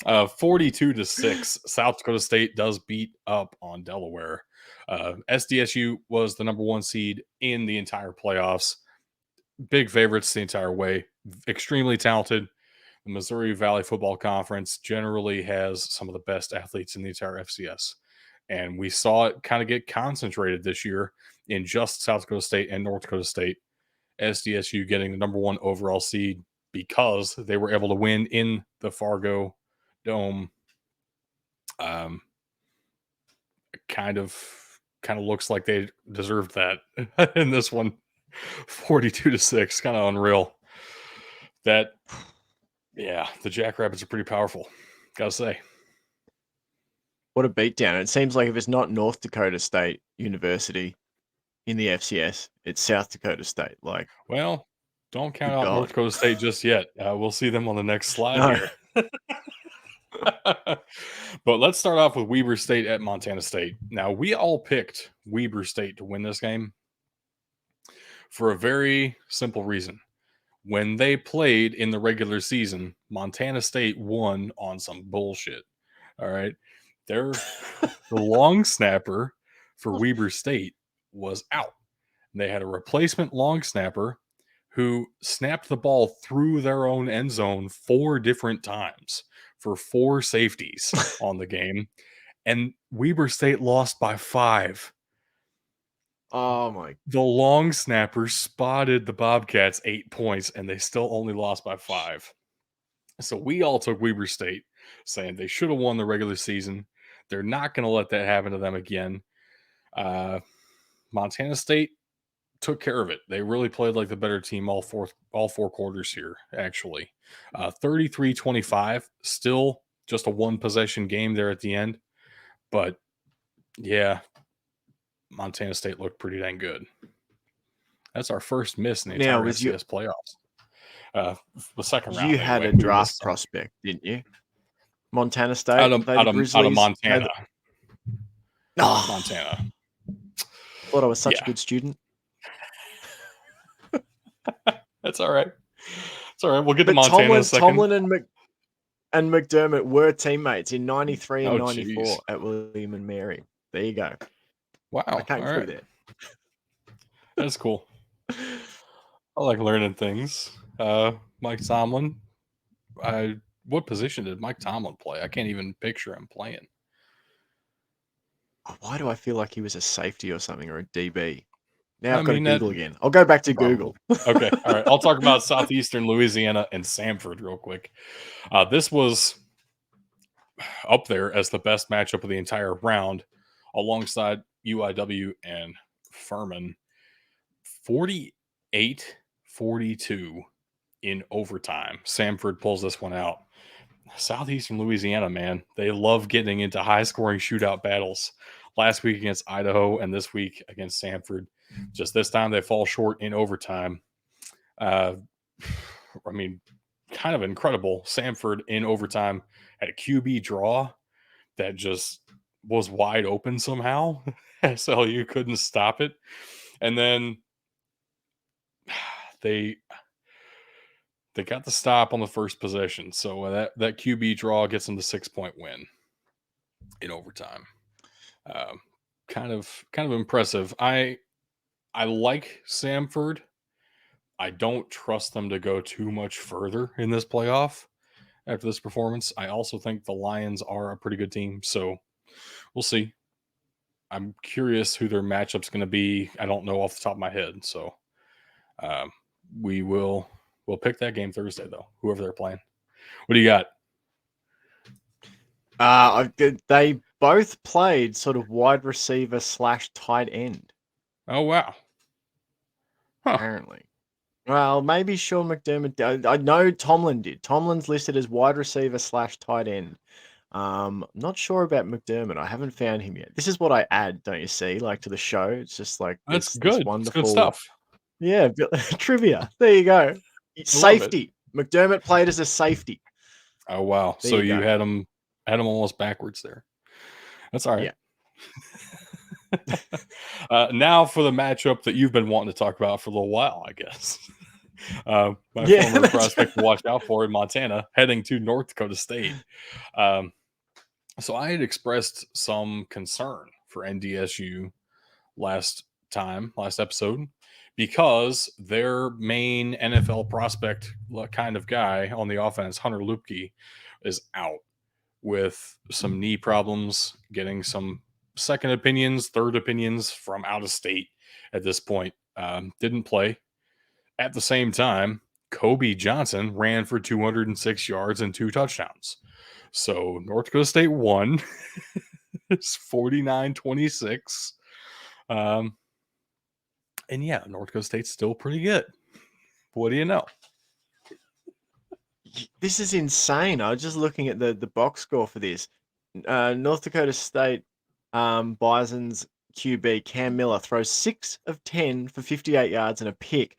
42-6. South Dakota State does beat up on Delaware. SDSU was the number 1 seed in the entire playoffs. Big favorites the entire way. Extremely talented. The Missouri Valley Football Conference generally has some of the best athletes in the entire FCS. And we saw it kind of get concentrated this year in just South Dakota State and North Dakota State. SDSU getting the number 1 overall seed because they were able to win in the Fargo Dome. Kind of looks like they deserved that in this one. 42-6, kind of unreal. That, yeah, the Jackrabbits are pretty powerful, gotta say. What a beatdown. It seems like if it's not North Dakota State University in the FCS, it's South Dakota State. Well, Don't count Good out North God. Dakota State just yet. We'll see them on the next slide No. here. But let's start off with Weber State at Montana State. Now, we all picked Weber State to win this game for a very simple reason. When they played in the regular season, Montana State won on some bullshit. All right. The long snapper for Weber State was out. They had a replacement long snapper who snapped the ball through their own end zone 4 different times for 4 safeties on the game. And Weber State lost by 5. Oh my. The long snapper spotted the Bobcats 8 points, and they still only lost by 5. So we all took Weber State, saying they should have won the regular season. They're not going to let that happen to them again. Montana State took care of it. They really played like the better team all 4 quarters here, actually. 33-25, still just a 1 possession game there at the end. But yeah, Montana State looked pretty dang good. That's our first miss in the entire FCS playoffs. The second round. You had anyway. a draft prospect, didn't you? Montana State? Out of Montana. Oh, Montana. Thought I was such a good student. That's all right. It's all right. We'll get to Montana Tomlin, in a second. Tomlin and McDermott were teammates in 93 and 94 geez. at William and Mary. There you go. Wow. I came through there. That's cool. I like learning things. Mike Tomlin. What position did Mike Tomlin play? I can't even picture him playing. Why do I feel like he was a safety or something, or a DB? Now I've got to Google again. I'll go back to Google. Okay. All right. I'll talk about Southeastern Louisiana and Samford real quick. This was up there as the best matchup of the entire round alongside UIW and Furman. 48-42 in overtime. Samford pulls this one out. Southeastern Louisiana, man, they love getting into high-scoring shootout battles. Last week against Idaho and this week against Samford. Just this time they fall short in overtime. I mean, kind of incredible. Samford in overtime had a QB draw that just was wide open somehow. SLU couldn't stop it. And then they got the stop on the first possession. So that QB draw gets them the 6-point win in overtime. Kind of impressive. I like Samford. I don't trust them to go too much further in this playoff after this performance. I also think the Lions are a pretty good team, so we'll see. I'm curious who their matchup's going to be. I don't know off the top of my head, so we'll pick that game Thursday, though, whoever they're playing. What do you got? They both played sort of wide receiver / tight end. Oh, wow. Huh. Apparently. Well, maybe Sean McDermott. I know Tomlin did. Tomlin's listed as wide receiver / tight end. Not sure about McDermott. I haven't found him yet. This is what I add, don't you see? Like to the show. It's just like that's good. Wonderful It's good stuff. Yeah, trivia. There you go. Safety. McDermott played as a safety. Oh wow! There so you had him almost backwards there. That's all right. Yeah. Now for the matchup that you've been wanting to talk about for a little while, I guess. Former prospect to watch out for in Montana, heading to North Dakota State. So I had expressed some concern for NDSU last episode, because their main NFL prospect kind of guy on the offense, Hunter Lupke, is out with some knee problems, getting some second opinions, third opinions from out of state at this point. Didn't play. At the same time, Kobe Johnson ran for 206 yards and 2 touchdowns. So North Dakota State won. It's 49-26. And yeah, North Dakota State's still pretty good. What do you know? This is insane. I was just looking at the box score for this. North Dakota State Bison's QB Cam Miller throws 6 of 10 for 58 yards and a pick.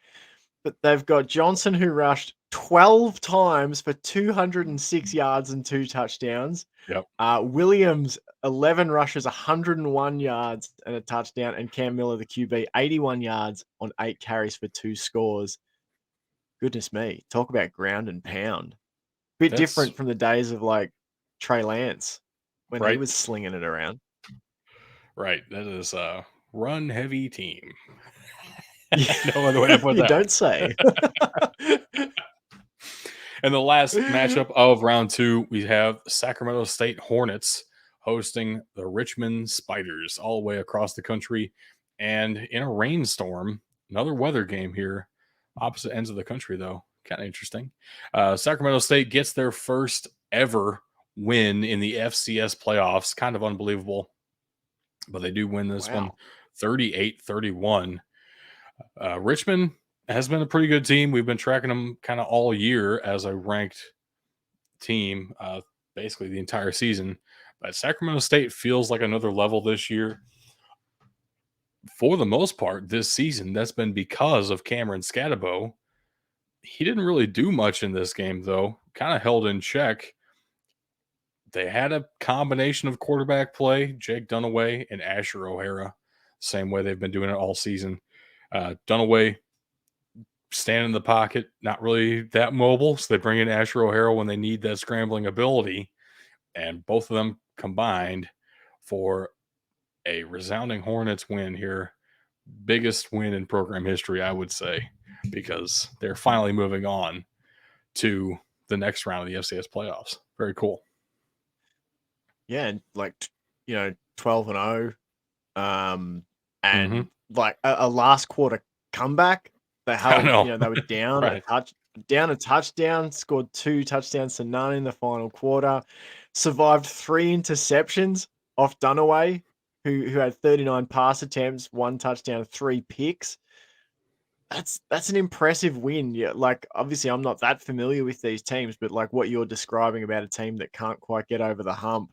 but they've got Johnson, who rushed 12 times for 206 yards and 2 touchdowns. Yep. Williams, 11 rushes, 101 yards and a touchdown. And Cam Miller, the QB, 81 yards on 8 carries for 2 scores. Goodness me. Talk about ground and pound. Bit different from the days of like Trey Lance when he was slinging it around. Right. That is a run heavy team. No other way to put that. You don't say. And the last matchup of round 2, we have Sacramento State Hornets hosting the Richmond Spiders all the way across the country. And in a rainstorm, another weather game here, opposite ends of the country, though. Kind of interesting. Sacramento State gets their first ever win in the FCS playoffs. Kind of unbelievable. But they do win this one 38-31. Richmond has been a pretty good team. We've been tracking them kind of all year as a ranked team, basically the entire season. But Sacramento State feels like another level this year. For the most part, this season, that's been because of Cameron Scatabo. He didn't really do much in this game, though. Kind of held in check. They had a combination of quarterback play, Jake Dunaway and Asher O'Hara, same way they've been doing it all season. Dunaway stand in the pocket, not really that mobile, so they bring in Asher O'Hara when they need that scrambling ability, and both of them combined for a resounding Hornets win here. Biggest win in program history, I would say, because they're finally moving on to the next round of the FCS playoffs. Very cool. Yeah, and like 12-0, and like a last quarter comeback. They held, they were down a touchdown, scored 2 touchdowns to none in the final quarter, survived 3 interceptions off Dunaway, who had 39 pass attempts, 1 touchdown, 3 picks. That's an impressive win. Yeah, like obviously I'm not that familiar with these teams, but like what you're describing about a team that can't quite get over the hump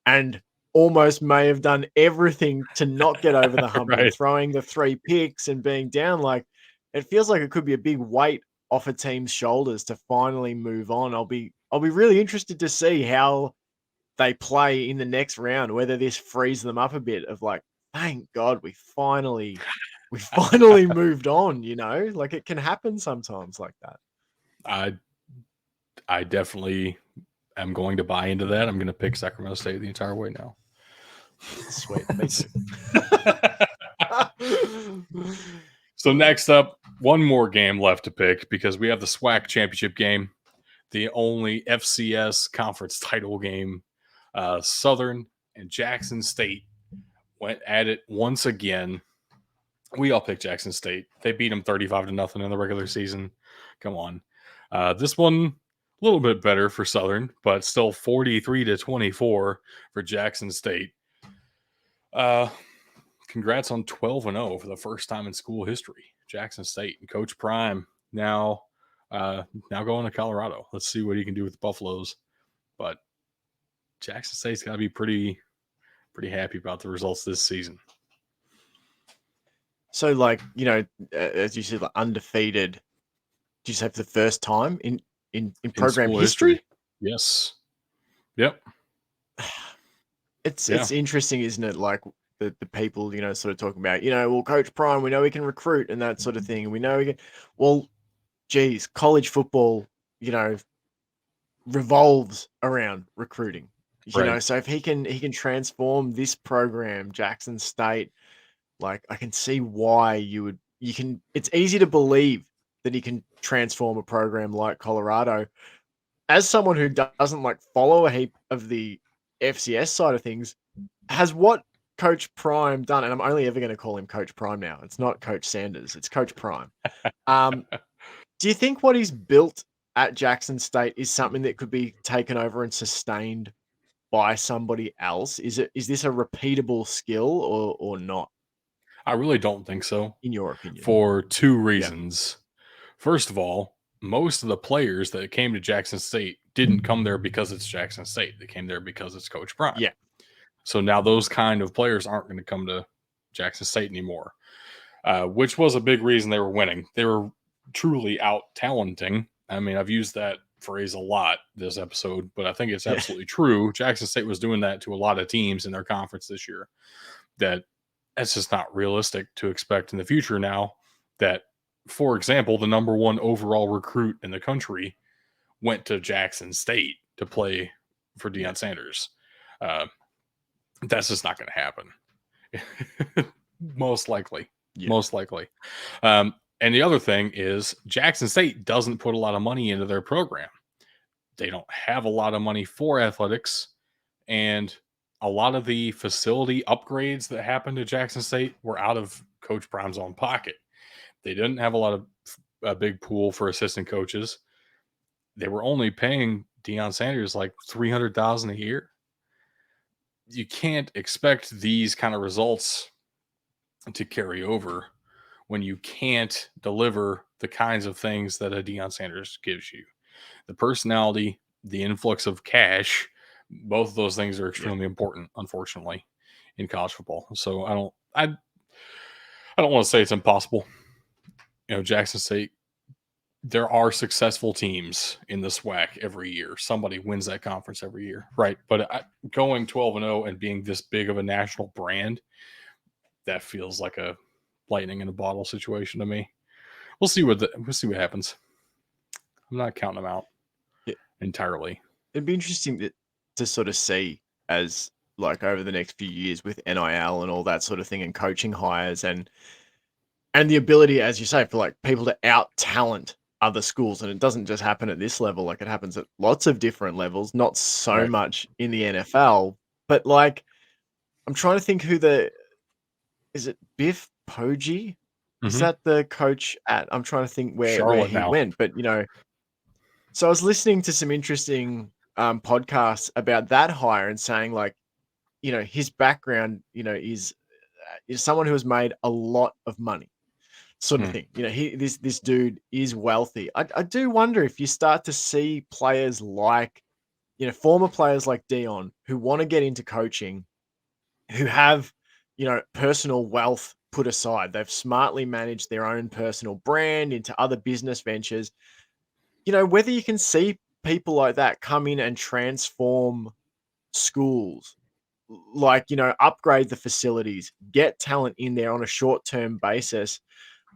and almost may have done everything to not get over the hump, and throwing the 3 picks and being down, like it feels like it could be a big weight off a team's shoulders to finally move on. I'll be really interested to see how they play in the next round, whether this frees them up a bit of like, thank God we finally moved on, like it can happen sometimes like that. I definitely am going to buy into that. I'm going to pick Sacramento State the entire way now. Sweet. Me too. So next up, one more game left to pick because we have the SWAC championship game, the only FCS conference title game. Southern and Jackson State went at it once again. We all picked Jackson State. They beat them 35-0 in the regular season. Come on. This one, a little bit better for Southern, but still 43-24 for Jackson State. Congrats on 12-0 for the first time in school history. Jackson State and Coach Prime now going to Colorado. Let's see what he can do with the Buffaloes. But Jackson State's got to be pretty happy about the results this season. So, like, as you said, like undefeated. Did you say for the first time in program history? Yes. Yep. It's interesting, isn't it? Like the people, sort of talking about, well, Coach Prime, we know he can recruit and that sort of thing. And we know he can. Well, geez, college football, revolves around recruiting. So if he can transform this program, Jackson State, like I can see why it's easy to believe that he can transform a program like Colorado. As someone who doesn't like follow a heap of the FCS side of things, has what Coach Prime done, and I'm only ever going to call him Coach Prime now. It's not Coach Sanders, it's Coach Prime. Do you think what he's built at Jackson State is something that could be taken over and sustained by somebody else? Is this a repeatable skill or not? I really don't think so. In your opinion? For 2 reasons. Yeah. First of all, most of the players that came to Jackson State didn't come there because it's Jackson State. They came there because it's Coach Prime. Yeah. So now those kind of players aren't going to come to Jackson State anymore, which was a big reason they were winning. They were truly out talenting. I mean, I've used that phrase a lot this episode, but I think it's Yeah. absolutely true. Jackson State was doing that to a lot of teams in their conference this year. That's just not realistic to expect in the future now. That, for example, the number one overall recruit in the country went to Jackson State to play for Yeah. Deion Sanders. Uh, that's just not going to happen. Most likely. Yeah. Most likely. And the other thing is Jackson State doesn't put a lot of money into their program. They don't have a lot of money for athletics. And a lot of the facility upgrades that happened to Jackson State were out of Coach Brown's own pocket. They didn't have a lot of a big pool for assistant coaches. They were only paying Deion Sanders like $300,000 a year. You can't expect these kind of results to carry over when you can't deliver the kinds of things that a Deion Sanders gives you. The personality, the influx of cash, both of those things are extremely important, unfortunately, in college football. So I don't want to say it's impossible. Jackson State, there are successful teams in the SWAC every year. Somebody wins that conference every year, right? But going 12-0 and being this big of a national brand, that feels like a lightning in a bottle situation to me. We'll see what happens. I'm not counting them out entirely. It'd be interesting to sort of see as like over the next few years with NIL and all that sort of thing and coaching hires and the ability, as you say, for like people to out talent other schools. And it doesn't just happen at this level, like it happens at lots of different levels, not so Right. much in the NFL, but like I'm trying to think is it Biff Poggi? Is Mm-hmm. that the coach at, I'm trying to think where Charlotte he now. went, but so I was listening to some interesting podcasts about that hire and saying like, his background, is someone who has made a lot of money, sort of Mm. thing. This dude is wealthy. I do wonder if you start to see players like, former players like Dion who want to get into coaching, who have, personal wealth put aside. They've smartly managed their own personal brand into other business ventures. Whether you can see people like that come in and transform schools, like, upgrade the facilities, get talent in there on a short-term basis.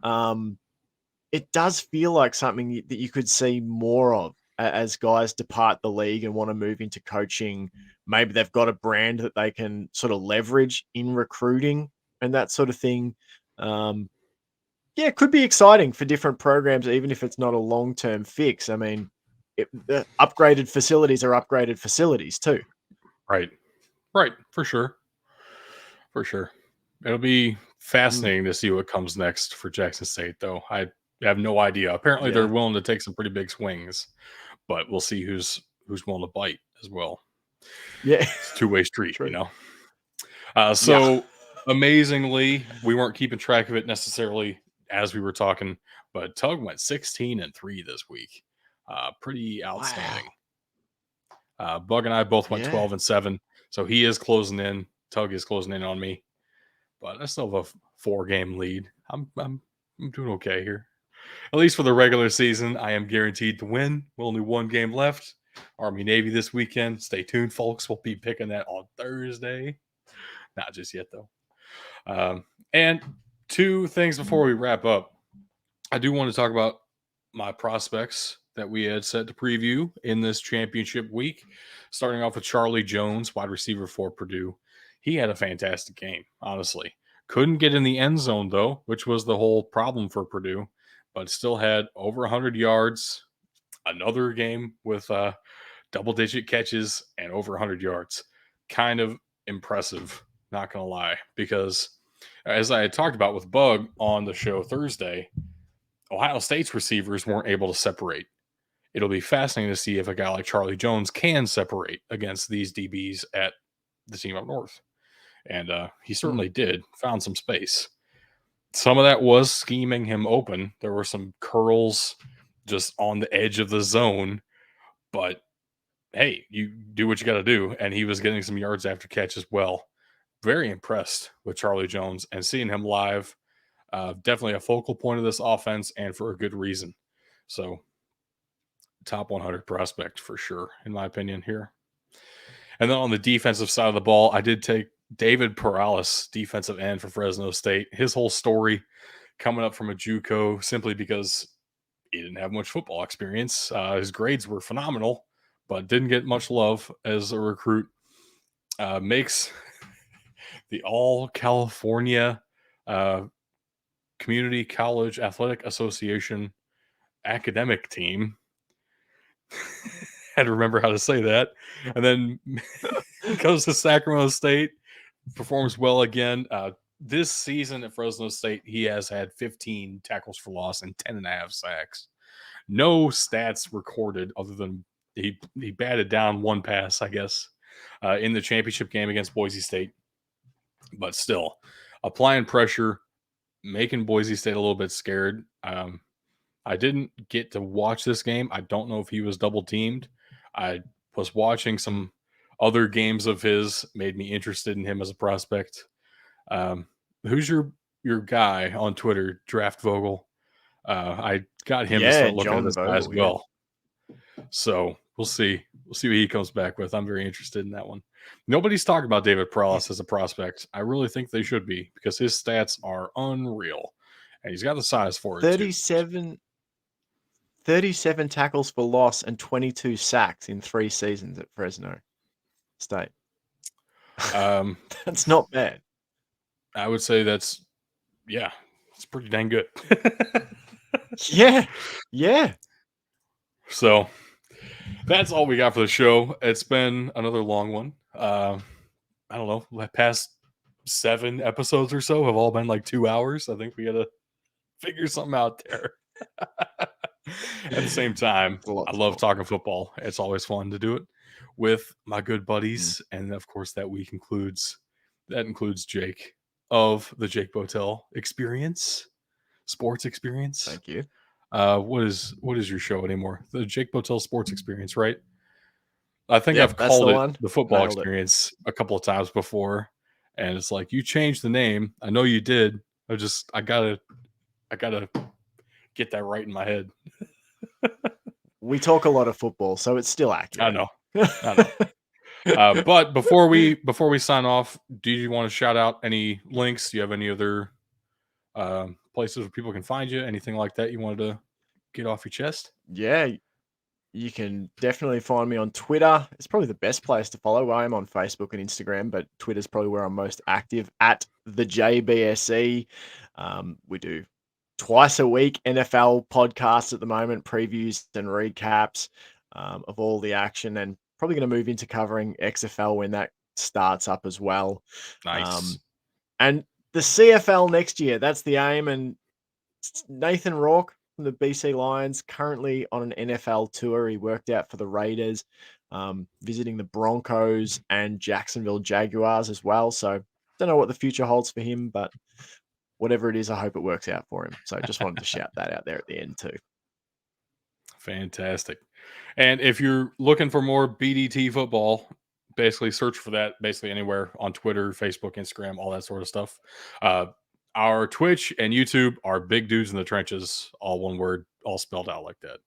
It does feel like something that you could see more of as guys depart the league and want to move into coaching. Maybe they've got a brand that they can sort of leverage in recruiting and that sort of thing. Yeah, it could be exciting for different programs, even if it's not a long-term fix. I mean, the upgraded facilities are upgraded facilities too. Right. Right. For sure. For sure. It'll be Mm, fascinating to see what comes next for Jackson State, though. I have no idea. Apparently, they're yeah. willing to take some pretty big swings, but we'll see who's willing to bite as well. Yeah. It's a two-way street, True. Yeah. So amazingly, we weren't keeping track of it necessarily as we were talking, but Tug went 16-3 this week. Pretty outstanding. Wow. Bug and I both went Yeah. 12-7, so he is closing in. Tug is closing in on me, but I still have a 4-game lead. I'm doing okay here. At least for the regular season, I am guaranteed to win. Only 1 game left. Army Navy this weekend. Stay tuned, folks. We'll be picking that on Thursday. Not just yet, though. And 2 things before we wrap up. I do want to talk about my prospects that we had set to preview in this championship week. Starting off with Charlie Jones, wide receiver for Purdue. He had a fantastic game, honestly. Couldn't get in the end zone, though, which was the whole problem for Purdue, but still had over 100 yards. Another game with double-digit catches and over 100 yards. Kind of impressive, not going to lie, because as I had talked about with Bug on the show Thursday, Ohio State's receivers weren't able to separate. It'll be fascinating to see if a guy like Charlie Jones can separate against these DBs at the team up north. And he Mm. certainly did, found some space. Some of that was scheming him open. There were some curls just on the edge of the zone, but hey, you do what you got to do. And he was getting some yards after catch as well. Very impressed with Charlie Jones and seeing him live. Definitely a focal point of this offense, and for a good reason. So, top 100 prospect for sure, in my opinion here. And then on the defensive side of the ball, I did take David Perales, defensive end for Fresno State. His whole story coming up from a JUCO simply because he didn't have much football experience. His grades were phenomenal, but didn't get much love as a recruit. Makes the All California Community College Athletic Association academic team. Had to remember how to say that. And then goes to Sacramento State, performs well again. This season at Fresno State, he has had 15 tackles for loss and 10.5 sacks. No stats recorded other than he batted down one pass, I guess, in the championship game against Boise State. But still, applying pressure, making Boise State a little bit scared. I didn't get to watch this game. I don't know if he was double teamed. I was watching some other games of his, made me interested in him as a prospect. Who's your guy on Twitter, Draft Vogel? I got him to start looking at this guy as well. So we'll see. We'll see what he comes back with. I'm very interested in that one. Nobody's talking about David Perales as a prospect. I really think they should be because his stats are unreal. And he's got the size for it. 37 tackles for loss and 22 sacks in 3 seasons at Fresno State. That's not bad. I would say it's pretty dang good. Yeah. So that's all we got for the show. It's been another long one. I don't know, the past 7 episodes or so have all been like 2 hours. I think we got to figure something out there. At the same time, I love talking football. It's always fun to do it with my good buddies. And of course, that week includes Jake of the Jake Bowtell Experience, Sports Experience. Thank you. What is your show anymore? The Jake Bowtell Sports Experience, right? I think I've called it the Football Experience a couple of times before, and it's like, you changed the name. I know you did. I gotta get that right in my head. We talk a lot of football, so it's still accurate. I know. But before we sign off, do you want to shout out any links? Do you have any other places where people can find you? Anything like that you wanted to get off your chest? Yeah, you can definitely find me on Twitter. It's probably the best place to follow. I am on Facebook and Instagram, but Twitter's probably where I'm most active, at the JBSE. We do twice a week NFL podcasts at the moment, previews and recaps of all the action, and probably going to move into covering XFL when that starts up as well. Nice. And the CFL next year, that's the aim. And Nathan Rourke from the BC Lions, currently on an NFL tour. He worked out for the Raiders, visiting the Broncos and Jacksonville Jaguars as well. So don't know what the future holds for him, but whatever it is, I hope it works out for him. So just wanted to shout that out there at the end too. Fantastic. And if you're looking for more BDT football, basically search for that basically anywhere on Twitter, Facebook, Instagram, all that sort of stuff. Our Twitch and YouTube are Big Dudes in the Trenches, all one word, all spelled out like that.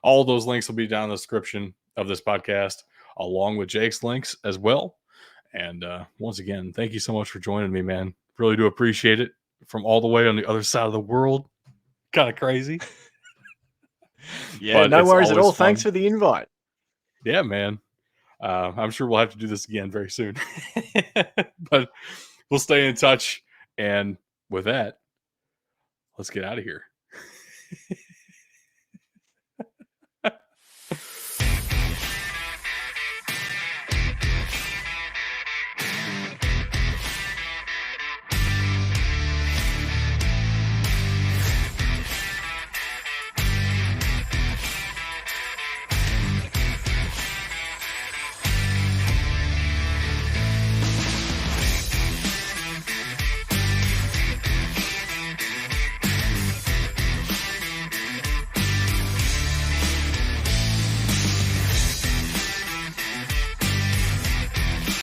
All those links will be down in the description of this podcast, along with Jake's links as well. And once again, thank you so much for joining me, man. Really do appreciate it. From all the way on the other side of the world. Kind of crazy. Yeah, but no worries at all. Fun. Thanks for the invite. Yeah, man. I'm sure we'll have to do this again very soon. But we'll stay in touch. And with that, let's get out of here.